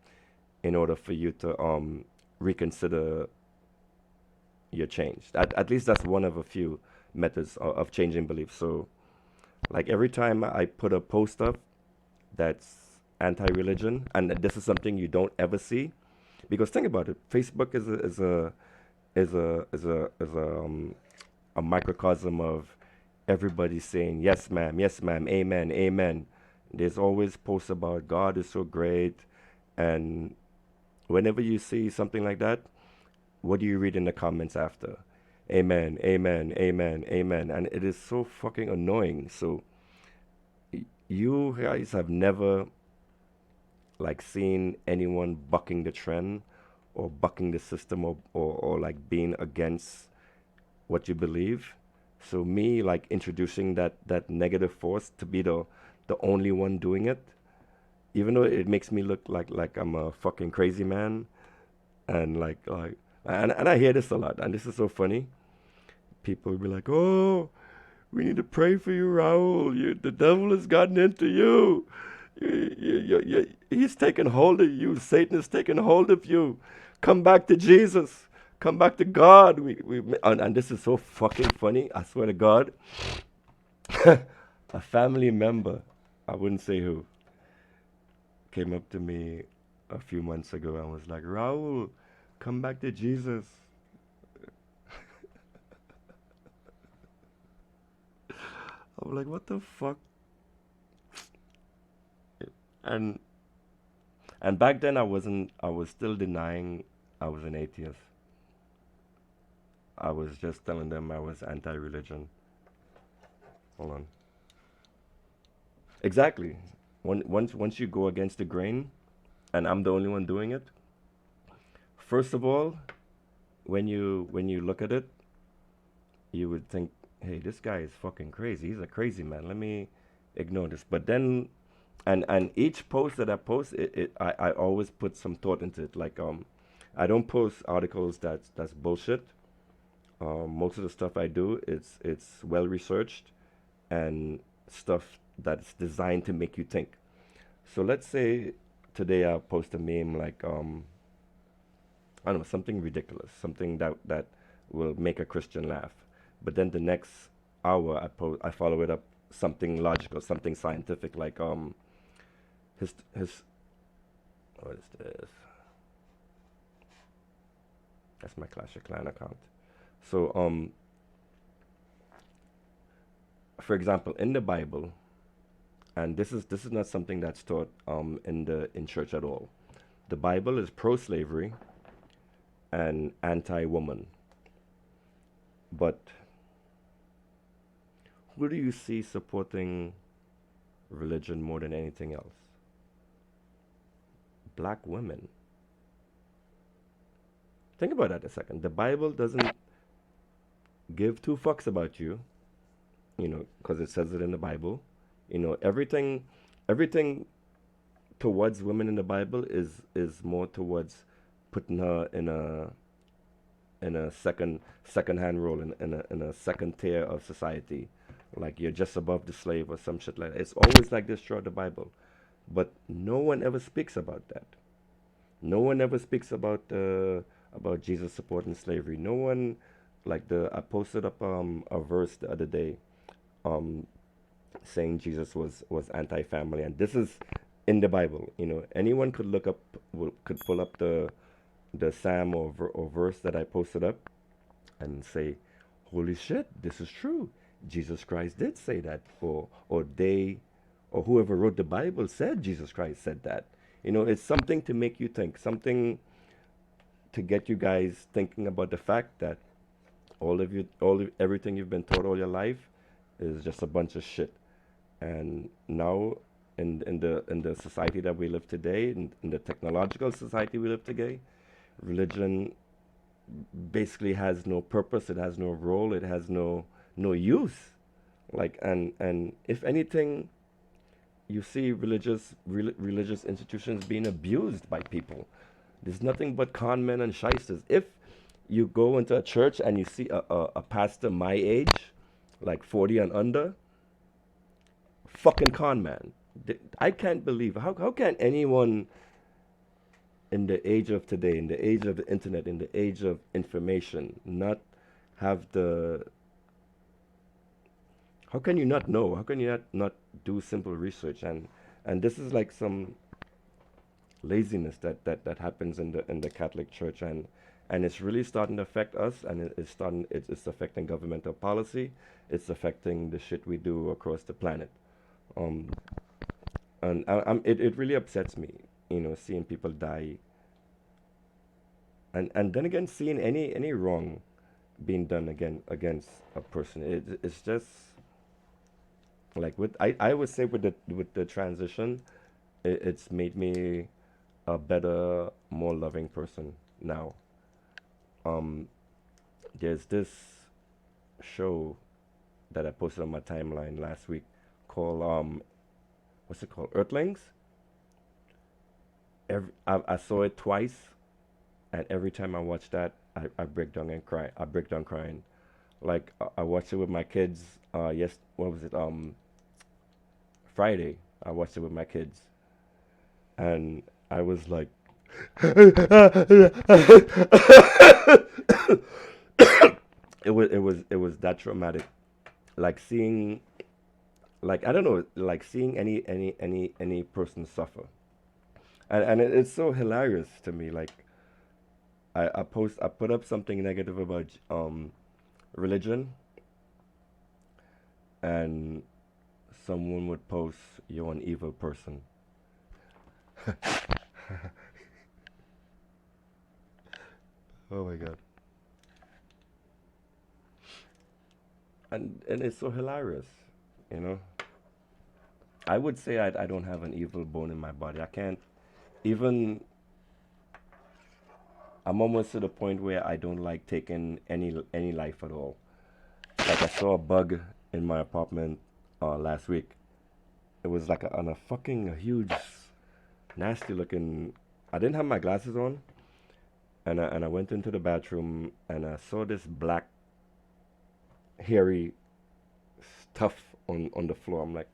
in order for you to reconsider your change. At least that's one of a few methods of changing beliefs. So like every time I put a post up that's anti-religion, and this is something you don't ever see, because think about it, Facebook is a microcosm of everybody saying yes ma'am, amen, amen. There's always posts about God is so great, and whenever you see something like that, what do you read in the comments after? Amen, amen, amen, amen. And it is so fucking annoying. So you guys have never like seen anyone bucking the trend or bucking the system or like being against what you believe. So me like introducing that negative force to be the only one doing it, even though it makes me look like I'm a fucking crazy man, and and I hear this a lot, and this is so funny. People will be like, "Oh, we need to pray for you, Raul. The devil has gotten into you. He's taken hold of you. Satan has taken hold of you. Come back to Jesus. Come back to God." And this is so fucking funny. I swear to God. A family member, I wouldn't say who, came up to me a few months ago and was like, "Raul, come back to Jesus." I'm like, what the fuck? And and back then I was still denying I was an atheist. I was just telling them I was anti-religion. Hold on. Exactly. Once you go against the grain, and I'm the only one doing it. First of all, when you look at it, you would think, "Hey, this guy is fucking crazy. He's a crazy man. Let me ignore this." But then, and each post that I post, I always put some thought into it. Like I don't post articles that's bullshit. Most of the stuff I do, it's well researched and stuff that's designed to make you think. So let's say today I post a meme like I don't know, something ridiculous, something that will make a Christian laugh. But then the next hour I follow it up something logical, something scientific, like his what is this? That's my Clash of Clan account. So for example, in the Bible, and this is not something that's taught in church at all. The Bible is pro-slavery and anti-woman. But who do you see supporting religion more than anything else? Black women. Think about that a second. The Bible doesn't give two fucks about you, because it says it in the Bible. Everything towards women in the Bible is more towards putting her in a second hand role, in a second tier of society, like you're just above the slave or some shit like that. It's always like this throughout the Bible, but no one ever speaks about that. No one ever speaks about Jesus supporting slavery. No one, I posted up a verse the other day, saying Jesus was anti-family, and this is in the Bible. Anyone could could pull up the psalm or verse that I posted up and say, "Holy shit, this is true. Jesus Christ did say that," or whoever wrote the Bible said Jesus Christ said that. It's something to make you think, something to get you guys thinking about the fact that everything you've been taught all your life is just a bunch of shit. And now, in the society that we live today, in the technological society we live today, religion basically has no purpose. It has no role. It has no use. And if anything, you see religious institutions being abused by people. There's nothing but con men and shysters. If you go into a church and you see a pastor my age, like 40 and under, fucking con man. I can't believe, how can anyone in the age of today, in the age of the internet, in the age of information, not have how can you not know? How can you not do simple research? And this is like some laziness that happens in the Catholic Church, and it's really starting to affect us, and it's affecting governmental policy. It's affecting the shit we do across the planet. And it really upsets me, seeing people die, and then again seeing any wrong being done against a person. It's just, Like I would say with the transition, it's made me a better, more loving person now. Um, there's this show that I posted on my timeline last week called what's it called? Earthlings. I saw it twice, and every time I watch that, I break down and cry. I break down crying. Like I watched it with my kids. Yes, what was it? Friday. I watched it with my kids, and I was like, it was that traumatic. Like seeing, like I don't know, like seeing any person suffer, and it's so hilarious to me. Like I put up something negative about religion, and someone would post, "You're an evil person." Oh my god. And it's so hilarious, you know. I would say I don't have an evil bone in my body. I can't even. I'm almost to the point where I don't like taking any life at all. Like I saw a bug in my apartment last week. It was like on a fucking huge, nasty looking. I didn't have my glasses on, and I went into the bathroom and I saw this black, hairy stuff on the floor. I'm like,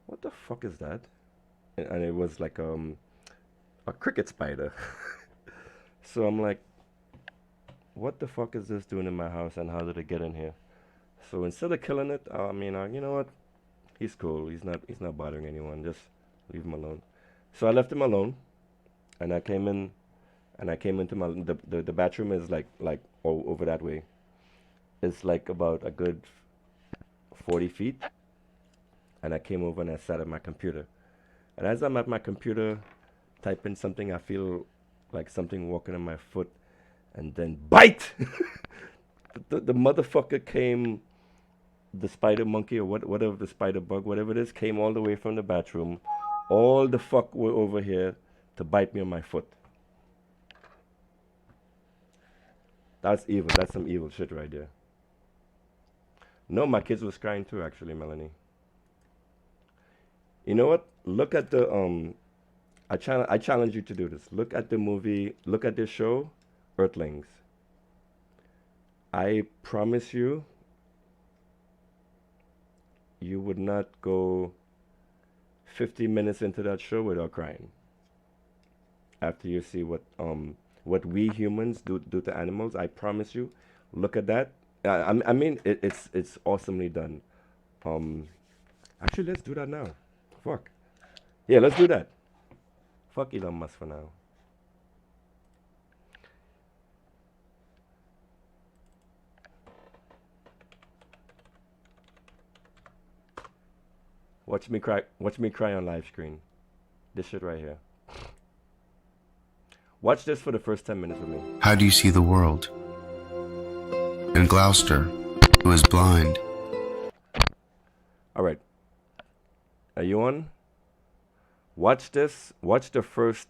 what the fuck is that? And it was like a cricket spider. So I'm like, what the fuck is this doing in my house and how did it get in here? So instead of killing it, I mean, you know what? He's cool. He's not bothering anyone. Just leave him alone. So I left him alone, and I came into the bathroom is like over that way. It's like about a good 40 feet, and I came over and I sat at my computer. And as I'm at my computer typing something, I feel like something walking on my foot, and then bite. The motherfucker came, the spider monkey or whatever, the spider bug, whatever it is, came all the way from the bathroom, all the fuck way over here to bite me on my foot. That's evil. That's some evil shit right there. No, my kids was crying too, actually, Melanie. You know what? Look at the I challenge you to do this. Look at the movie. Look at this show, Earthlings. I promise you, you would not go 50 minutes into that show without crying. After you see what we humans do to animals, I promise you. Look at that. I mean, it's awesomely done. Um, Actually, let's do that now. Fuck. Yeah, let's do that. Fuck Elon Musk for now. Watch me cry. Watch me cry on live screen. This shit right here. Watch this for the first 10 minutes with me. How do you see the world? And Gloucester, who is blind. All right. Are you on? Watch this. Watch the first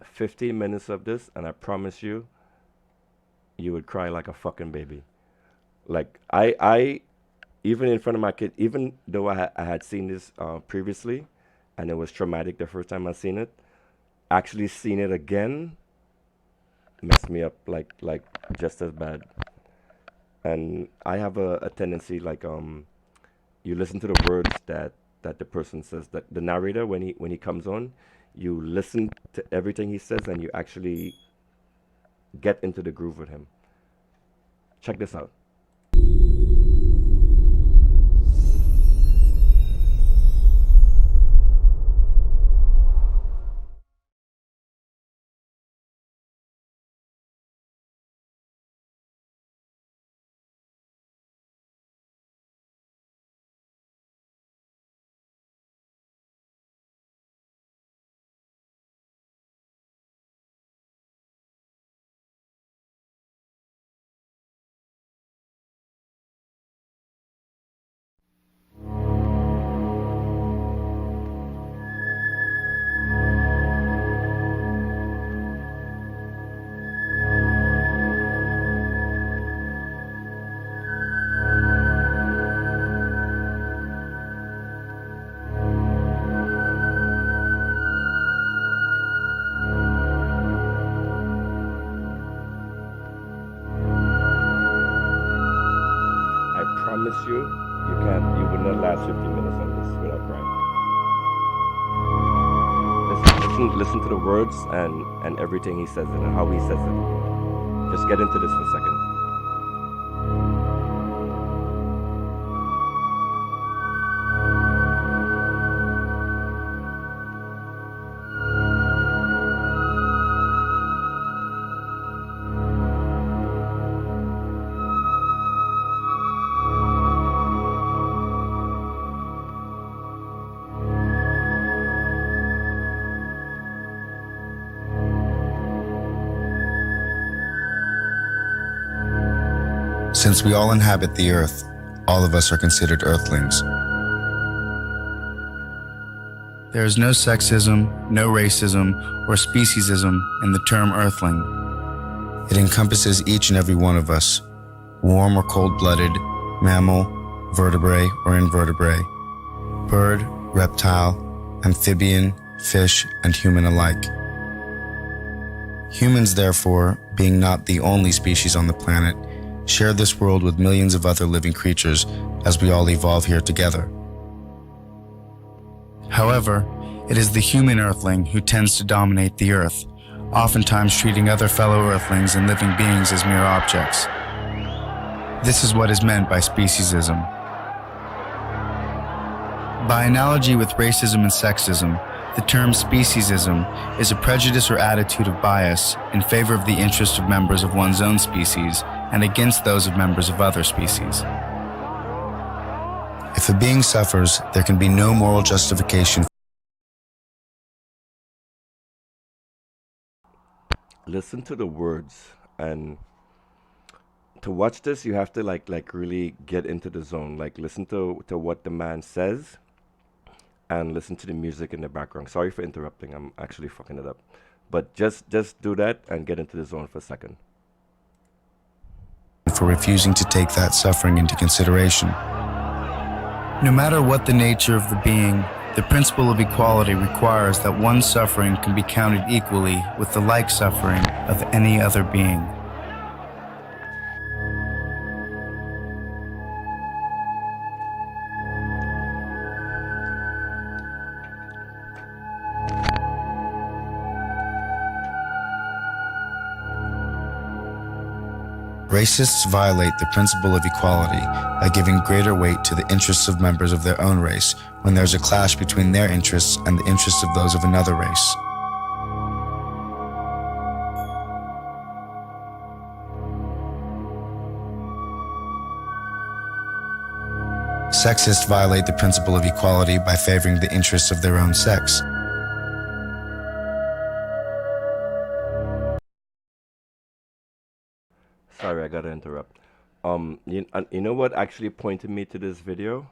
15 minutes of this, and I promise you, you would cry like a fucking baby. Like I even in front of my kid, even though I had seen this previously, and it was traumatic the first time I seen it, actually seeing it again messed me up like just as bad. And I have a tendency like you listen to the words that the person says, that the narrator when he comes on, you listen to everything he says and you actually get into the groove with him. Check this out. promise you, you would not last 50 minutes on this without crying. Listen to the words and everything he says it and how he says it. Just get into this for a second. Since we all inhabit the earth, all of us are considered earthlings. There is no sexism, no racism, or speciesism in the term earthling. It encompasses each and every one of us, warm or cold-blooded, mammal, vertebrate or invertebrate, bird, reptile, amphibian, fish, and human alike. Humans, therefore, being not the only species on the planet, share this world with millions of other living creatures as we all evolve here together. However, it is the human earthling who tends to dominate the earth, oftentimes treating other fellow earthlings and living beings as mere objects. This is what is meant by speciesism. By analogy with racism and sexism, the term speciesism is a prejudice or attitude of bias in favor of the interest of members of one's own species and against those of members of other species. If a being suffers, there can be no moral justification. Listen to the words, and to watch this, you have to like really get into the zone. Like listen to what the man says, and listen to the music in the background. Sorry for interrupting. I'm actually fucking it up, but just do that and get into the zone for a second. For refusing to take that suffering into consideration. No matter what the nature of the being, the principle of equality requires that one's suffering can be counted equally with the like suffering of any other being. Racists violate the principle of equality by giving greater weight to the interests of members of their own race when there's a clash between their interests and the interests of those of another race. Sexists violate the principle of equality by favoring the interests of their own sex. Sorry, I gotta interrupt. You know what actually pointed me to this video?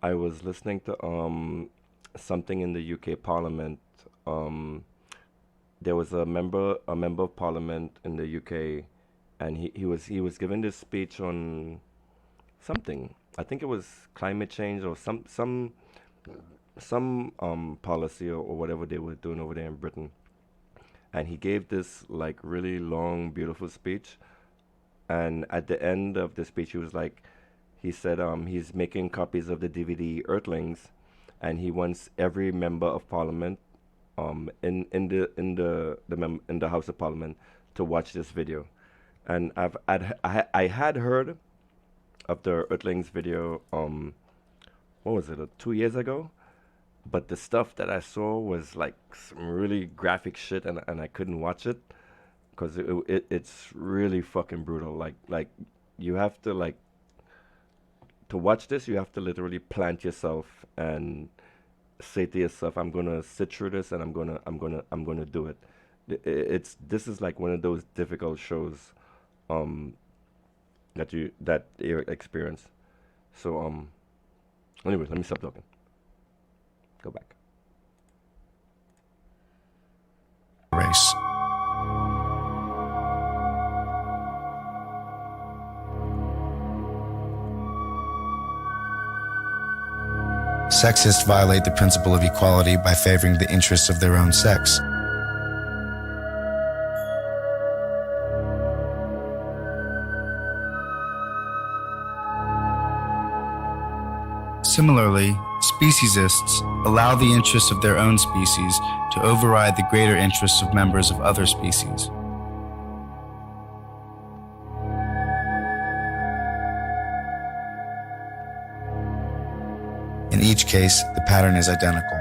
I was listening to something in the UK Parliament. There was a member of Parliament in the UK, and he was giving this speech on something. I think it was climate change or some policy or whatever they were doing over there in Britain. And he gave this like really long, beautiful speech. And at the end of the speech, he said he's making copies of the DVD Earthlings, and he wants every member of Parliament in the House of Parliament to watch this video. And I had heard of the Earthlings video what was it, 2 years ago, but the stuff that I saw was like some really graphic shit, and I couldn't watch it. Because it's really fucking brutal. Like you have to to watch this, you have to literally plant yourself and say to yourself, I'm gonna sit through this and I'm gonna do it. This is like one of those difficult shows that you experience. So anyway, let me stop talking. Go back. Race. Sexists violate the principle of equality by favoring the interests of their own sex. Similarly, speciesists allow the interests of their own species to override the greater interests of members of other species. In each case, the pattern is identical.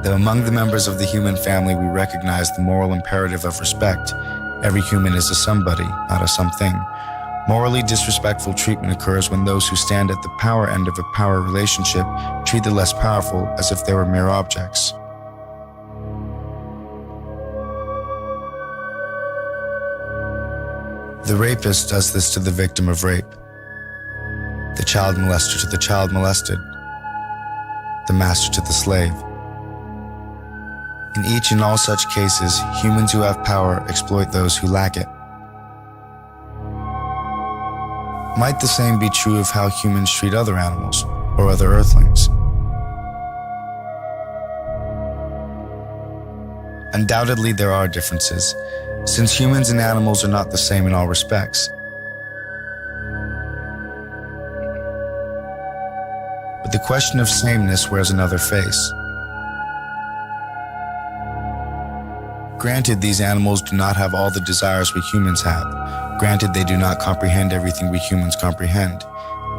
Though among the members of the human family we recognize the moral imperative of respect, every human is a somebody, not a something. Morally disrespectful treatment occurs when those who stand at the power end of a power relationship treat the less powerful as if they were mere objects. The rapist does this to the victim of rape, the child molester to the child molested, the master to the slave. In each and all such cases, humans who have power exploit those who lack it. Might the same be true of how humans treat other animals or other earthlings? Undoubtedly, there are differences, since humans and animals are not the same in all respects. But the question of sameness wears another face. Granted, these animals do not have all the desires we humans have. Granted, they do not comprehend everything we humans comprehend.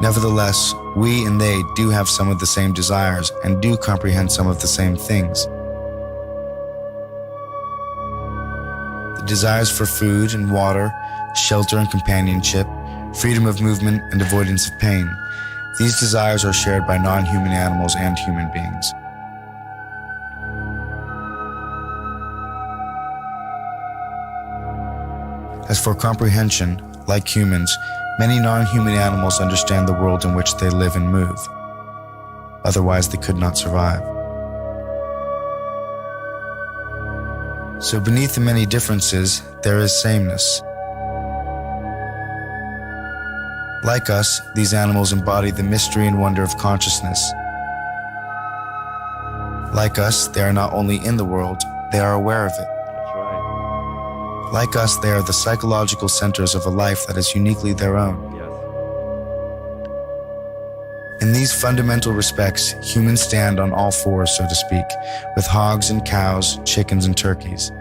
Nevertheless, we and they do have some of the same desires and do comprehend some of the same things. The desires for food and water, shelter and companionship, freedom of movement and avoidance of pain. These desires are shared by non-human animals and human beings. As for comprehension, like humans, many non-human animals understand the world in which they live and move. Otherwise, they could not survive. So beneath the many differences, there is sameness. Like us, these animals embody the mystery and wonder of consciousness. Like us, they are not only in the world, they are aware of it. Like us, they are the psychological centers of a life that is uniquely their own. Yes. In these fundamental respects, humans stand on all fours, so to speak, with hogs and cows, chickens and turkeys.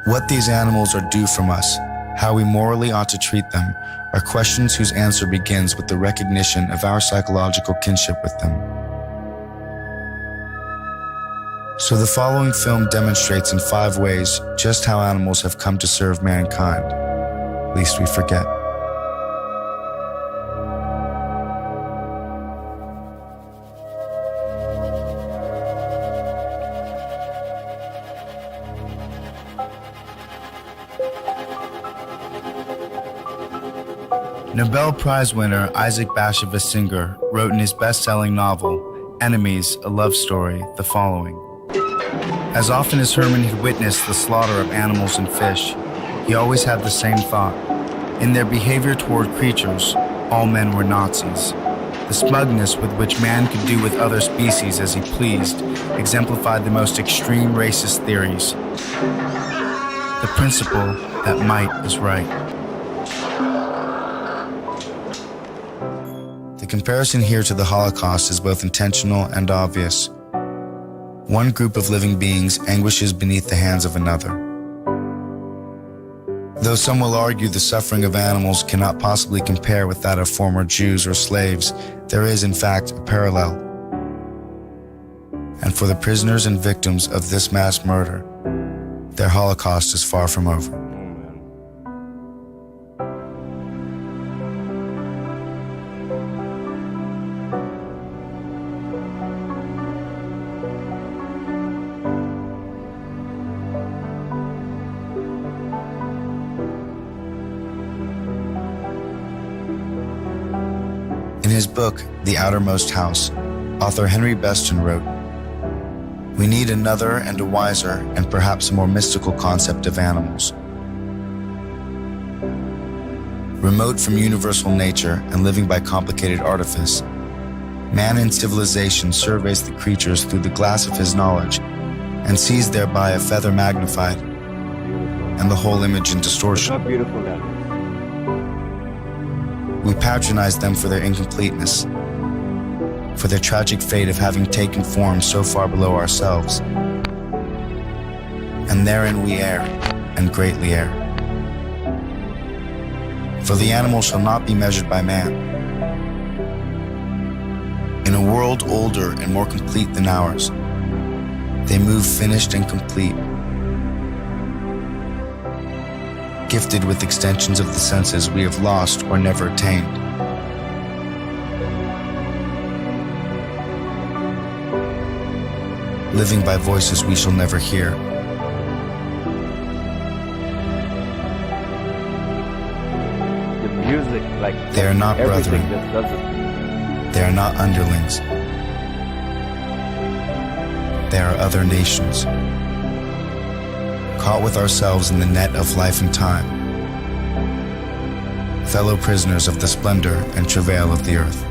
What these animals are due from us, how we morally ought to treat them, are questions whose answer begins with the recognition of our psychological kinship with them. So the following film demonstrates in 5 ways just how animals have come to serve mankind, lest we forget. Nobel Prize winner Isaac Bashevis Singer wrote in his best-selling novel, Enemies, a Love Story, the following. As often as Herman had witnessed the slaughter of animals and fish, he always had the same thought. In their behavior toward creatures, all men were Nazis. The smugness with which man could do with other species as he pleased exemplified the most extreme racist theories. The principle that might is right. The comparison here to the Holocaust is both intentional and obvious. One group of living beings anguishes beneath the hands of another. Though some will argue the suffering of animals cannot possibly compare with that of former Jews or slaves, there is in fact a parallel. And for the prisoners and victims of this mass murder, their Holocaust is far from over. In his book, The Outermost House, author Henry Beston wrote, "We need another and a wiser and perhaps a more mystical concept of animals. Remote from universal nature and living by complicated artifice, man in civilization surveys the creatures through the glass of his knowledge and sees thereby a feather magnified and the whole image in distortion. Look how beautiful that is. We patronize them for their incompleteness, for their tragic fate of having taken form so far below ourselves. And therein we err, and greatly err. For the animal shall not be measured by man. In a world older and more complete than ours, they move finished and complete, gifted with extensions of the senses we have lost or never attained. Living by voices we shall never hear. The music, like They are not everything brethren. just does it. They are not underlings. They are other nations, caught with ourselves in the net of life and time, fellow prisoners of the splendor and travail of the earth.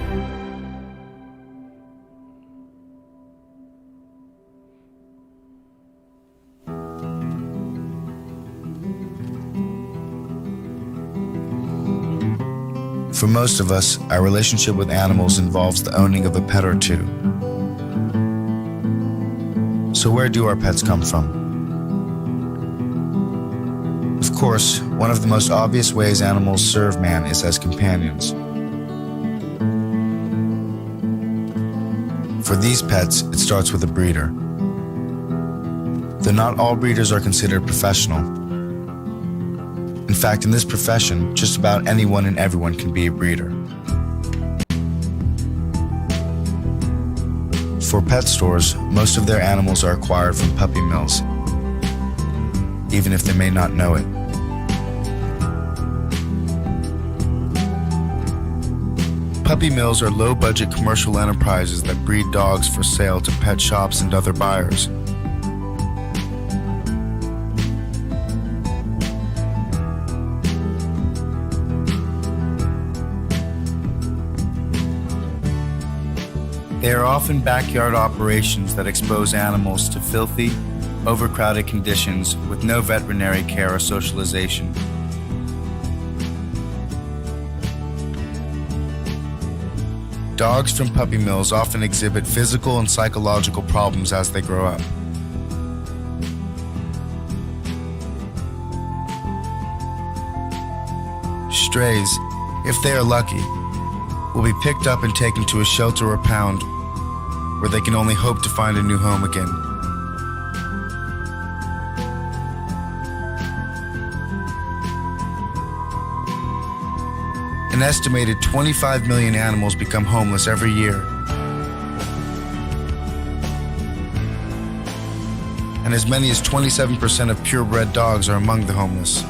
For most of us, our relationship with animals involves the owning of a pet or two. So where do our pets come from? Of course, one of the most obvious ways animals serve man is as companions. For these pets, it starts with a breeder. Though not all breeders are considered professional. In fact, in this profession, just about anyone and everyone can be a breeder. For pet stores, most of their animals are acquired from puppy mills, even if they may not know it. Puppy mills are low-budget commercial enterprises that breed dogs for sale to pet shops and other buyers. They are often backyard operations that expose animals to filthy, overcrowded conditions with no veterinary care or socialization. Dogs from puppy mills often exhibit physical and psychological problems as they grow up. Strays, if they are lucky, will be picked up and taken to a shelter or pound where they can only hope to find a new home again. An estimated 25 million animals become homeless every year. And as many as 27% of purebred dogs are among the homeless.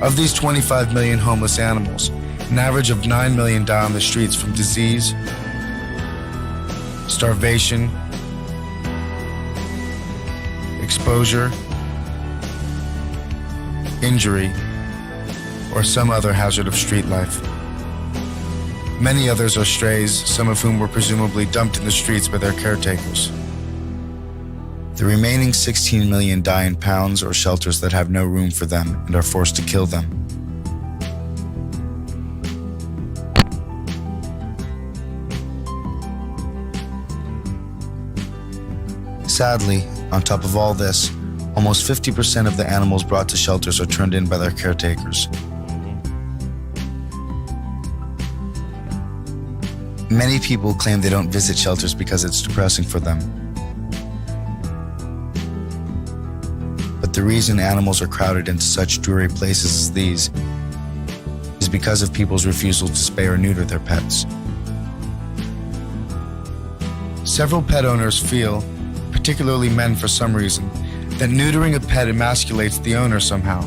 Of these 25 million homeless animals, an average of 9 million die on the streets from disease, starvation, exposure, injury, or some other hazard of street life. Many others are strays, some of whom were presumably dumped in the streets by their caretakers. The remaining 16 million die in pounds or shelters that have no room for them and are forced to kill them. Sadly, on top of all this, almost 50% of the animals brought to shelters are turned in by their caretakers. Many people claim they don't visit shelters because it's depressing for them. But the reason animals are crowded into such dreary places as these is because of people's refusal to spay or neuter their pets. Several pet owners feel, particularly men for some reason, that neutering a pet emasculates the owner somehow.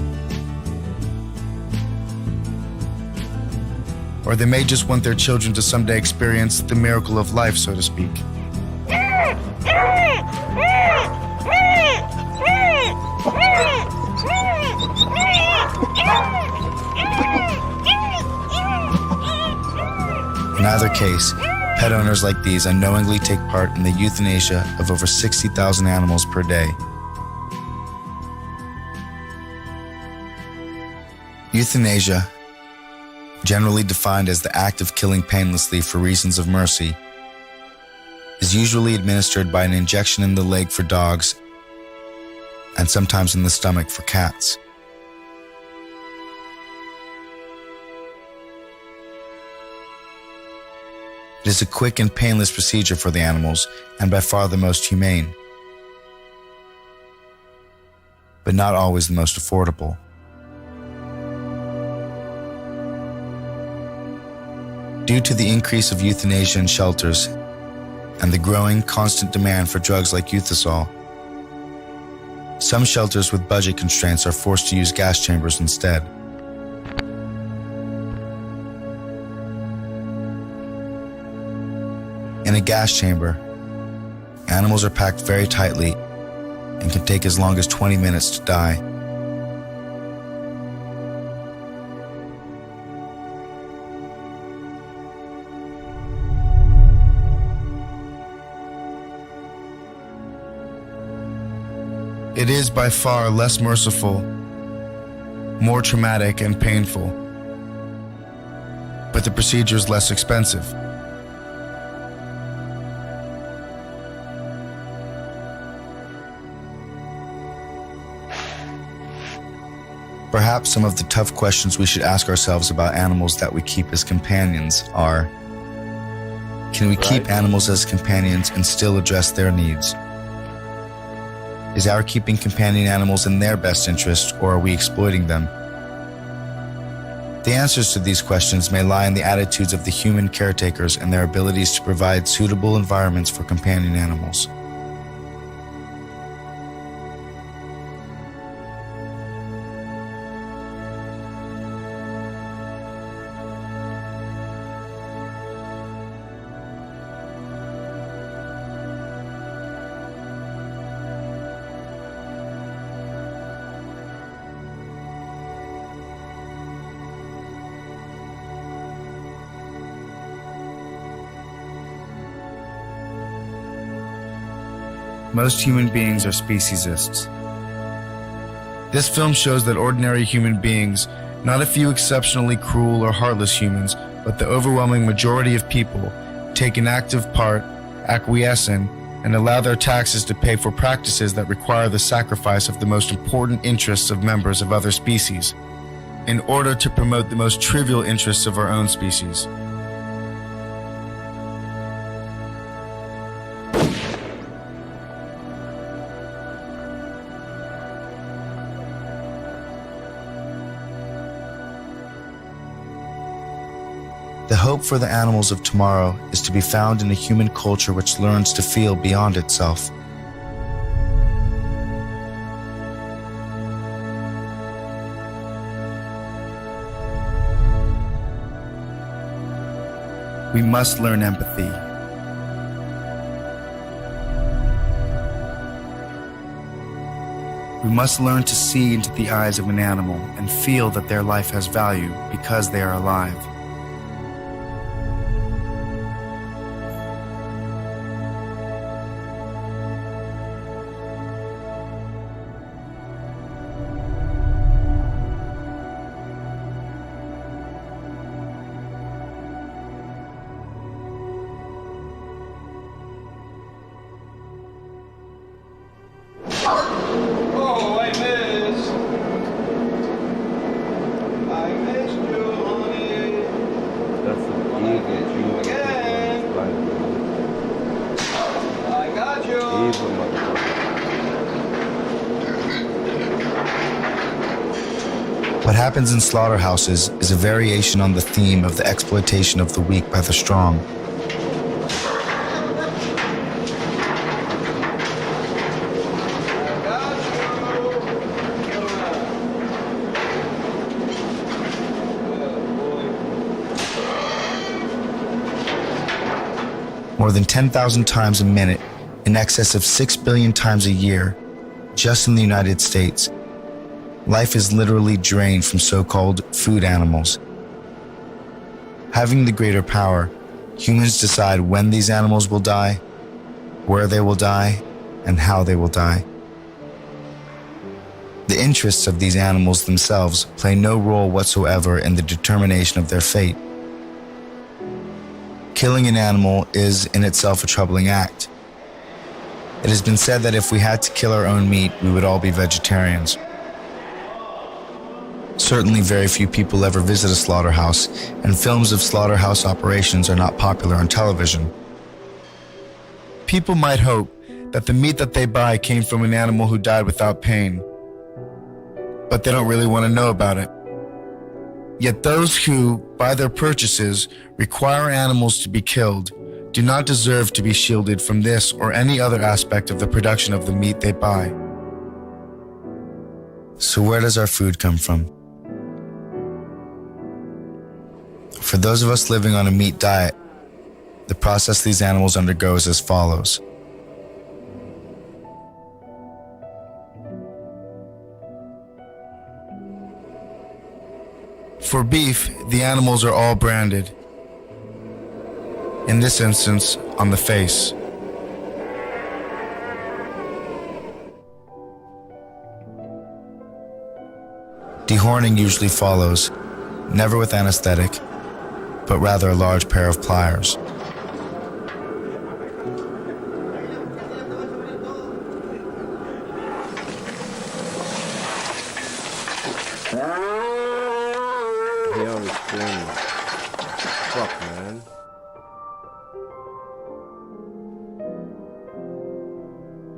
Or they may just want their children to someday experience the miracle of life, so to speak. In either case, pet owners like these unknowingly take part in the euthanasia of over 60,000 animals per day. Euthanasia, generally defined as the act of killing painlessly for reasons of mercy, is usually administered by an injection in the leg for dogs and sometimes in the stomach for cats. It is a quick and painless procedure for the animals and by far the most humane, but not always the most affordable. Due to the increase of euthanasia in shelters and the growing, constant demand for drugs like Euthasol, some shelters with budget constraints are forced to use gas chambers instead. In a gas chamber, animals are packed very tightly and can take as long as 20 minutes to die. It is by far less merciful, more traumatic and painful, but the procedure is less expensive. Perhaps some of the tough questions we should ask ourselves about animals that we keep as companions are: can we keep animals as companions and still address their needs? Is our keeping companion animals in their best interest, or are we exploiting them? The answers to these questions may lie in the attitudes of the human caretakers and their abilities to provide suitable environments for companion animals. Most human beings are speciesists. This film shows that ordinary human beings, not a few exceptionally cruel or heartless humans, but the overwhelming majority of people, take an active part, acquiesce in, and allow their taxes to pay for practices that require the sacrifice of the most important interests of members of other species, in order to promote the most trivial interests of our own species. The hope for the animals of tomorrow is to be found in a human culture which learns to feel beyond itself. We must learn empathy. We must learn to see into the eyes of an animal and feel that their life has value because they are alive. Oh, I missed. I missed you, honey. That's an evil Again. I got you. evil motherfucker. What happens in slaughterhouses is a variation on the theme of the exploitation of the weak by the strong. More than 10,000 times a minute, in excess of 6 billion times a year, Just in the United States, life is literally drained from so-called food animals. Having the greater power, humans decide when these animals will die, where they will die, and how they will die. The interests of these animals themselves play no role whatsoever in the determination of their fate. Killing an animal is in itself a troubling act. It has been said that if we had to kill our own meat, we would all be vegetarians. Certainly very few people ever visit a slaughterhouse, and films of slaughterhouse operations are not popular on television. People might hope that the meat that they buy came from an animal who died without pain, but they don't really want to know about it. Yet those who, by their purchases, require animals to be killed do not deserve to be shielded from this or any other aspect of the production of the meat they buy. So where does our food come from? For those of us living on a meat diet, the process these animals undergo is as follows. For beef, the animals are all branded. In this instance, on the face. Dehorning usually follows, never with anesthetic, but rather a large pair of pliers. Yo, stream. Fuck, man.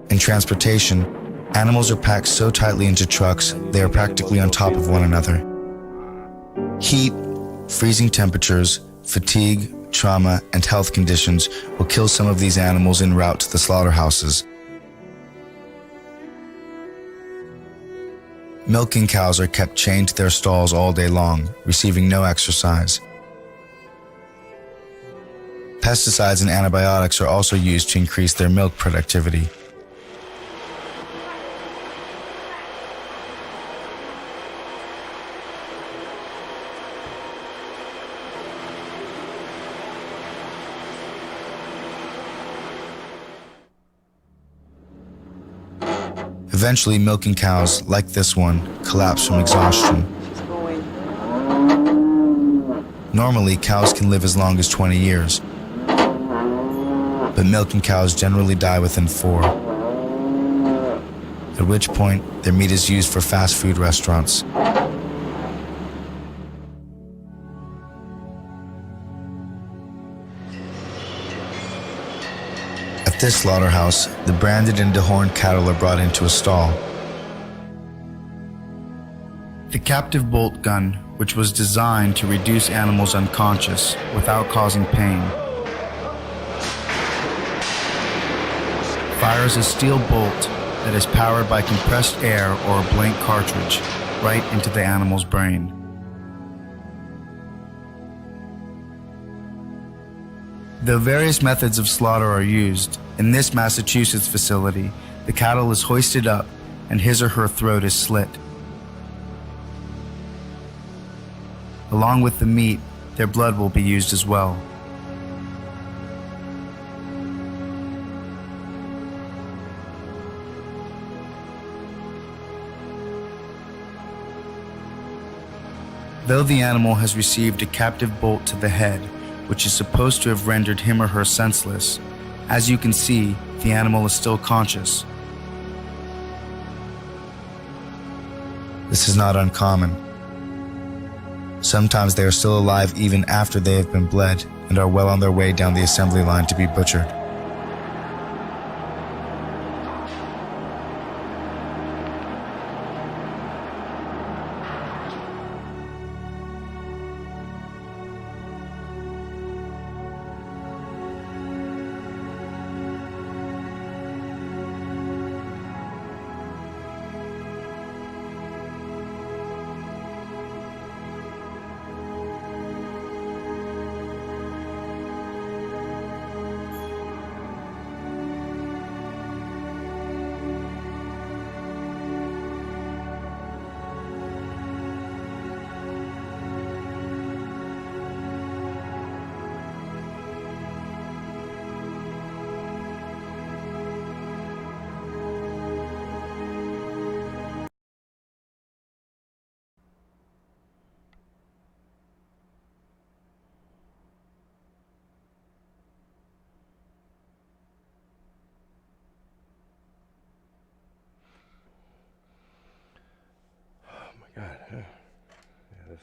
In transportation, animals are packed so tightly into trucks they are practically on top of one another. Heat, freezing temperatures, fatigue, trauma, and health conditions will kill some of these animals en route to the slaughterhouses. Milking cows are kept chained to their stalls all day long, receiving no exercise. Pesticides and antibiotics are also used to increase their milk productivity. Eventually, milking cows, like this one, collapse from exhaustion. Normally, cows can live as long as 20 years, but milking cows generally die within 4, at which point their meat is used for fast food restaurants. At this slaughterhouse, the branded and dehorned cattle are brought into a stall. The captive bolt gun, which was designed to reduce animals unconscious without causing pain, fires a steel bolt that is powered by compressed air or a blank cartridge right into the animal's brain. Though various methods of slaughter are used, in this Massachusetts facility, the cattle is hoisted up and his or her throat is slit. Along with the meat, their blood will be used as well. Though the animal has received a captive bolt to the head, which is supposed to have rendered him or her senseless, as you can see, the animal is still conscious. This is not uncommon. Sometimes they are still alive even after they have been bled and are well on their way down the assembly line to be butchered.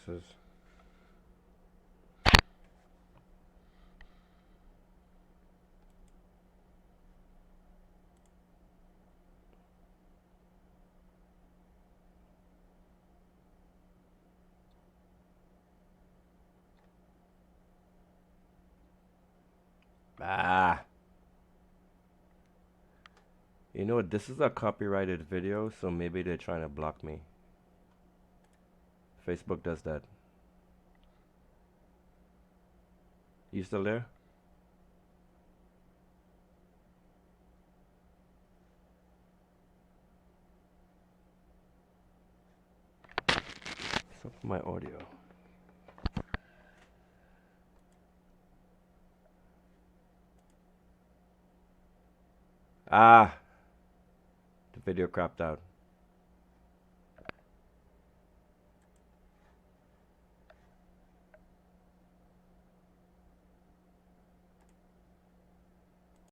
is. Ah. You know what? This is a copyrighted video, so maybe they're trying to block me. Facebook does that. You still there? What's up with my audio? Ah, the video cropped out.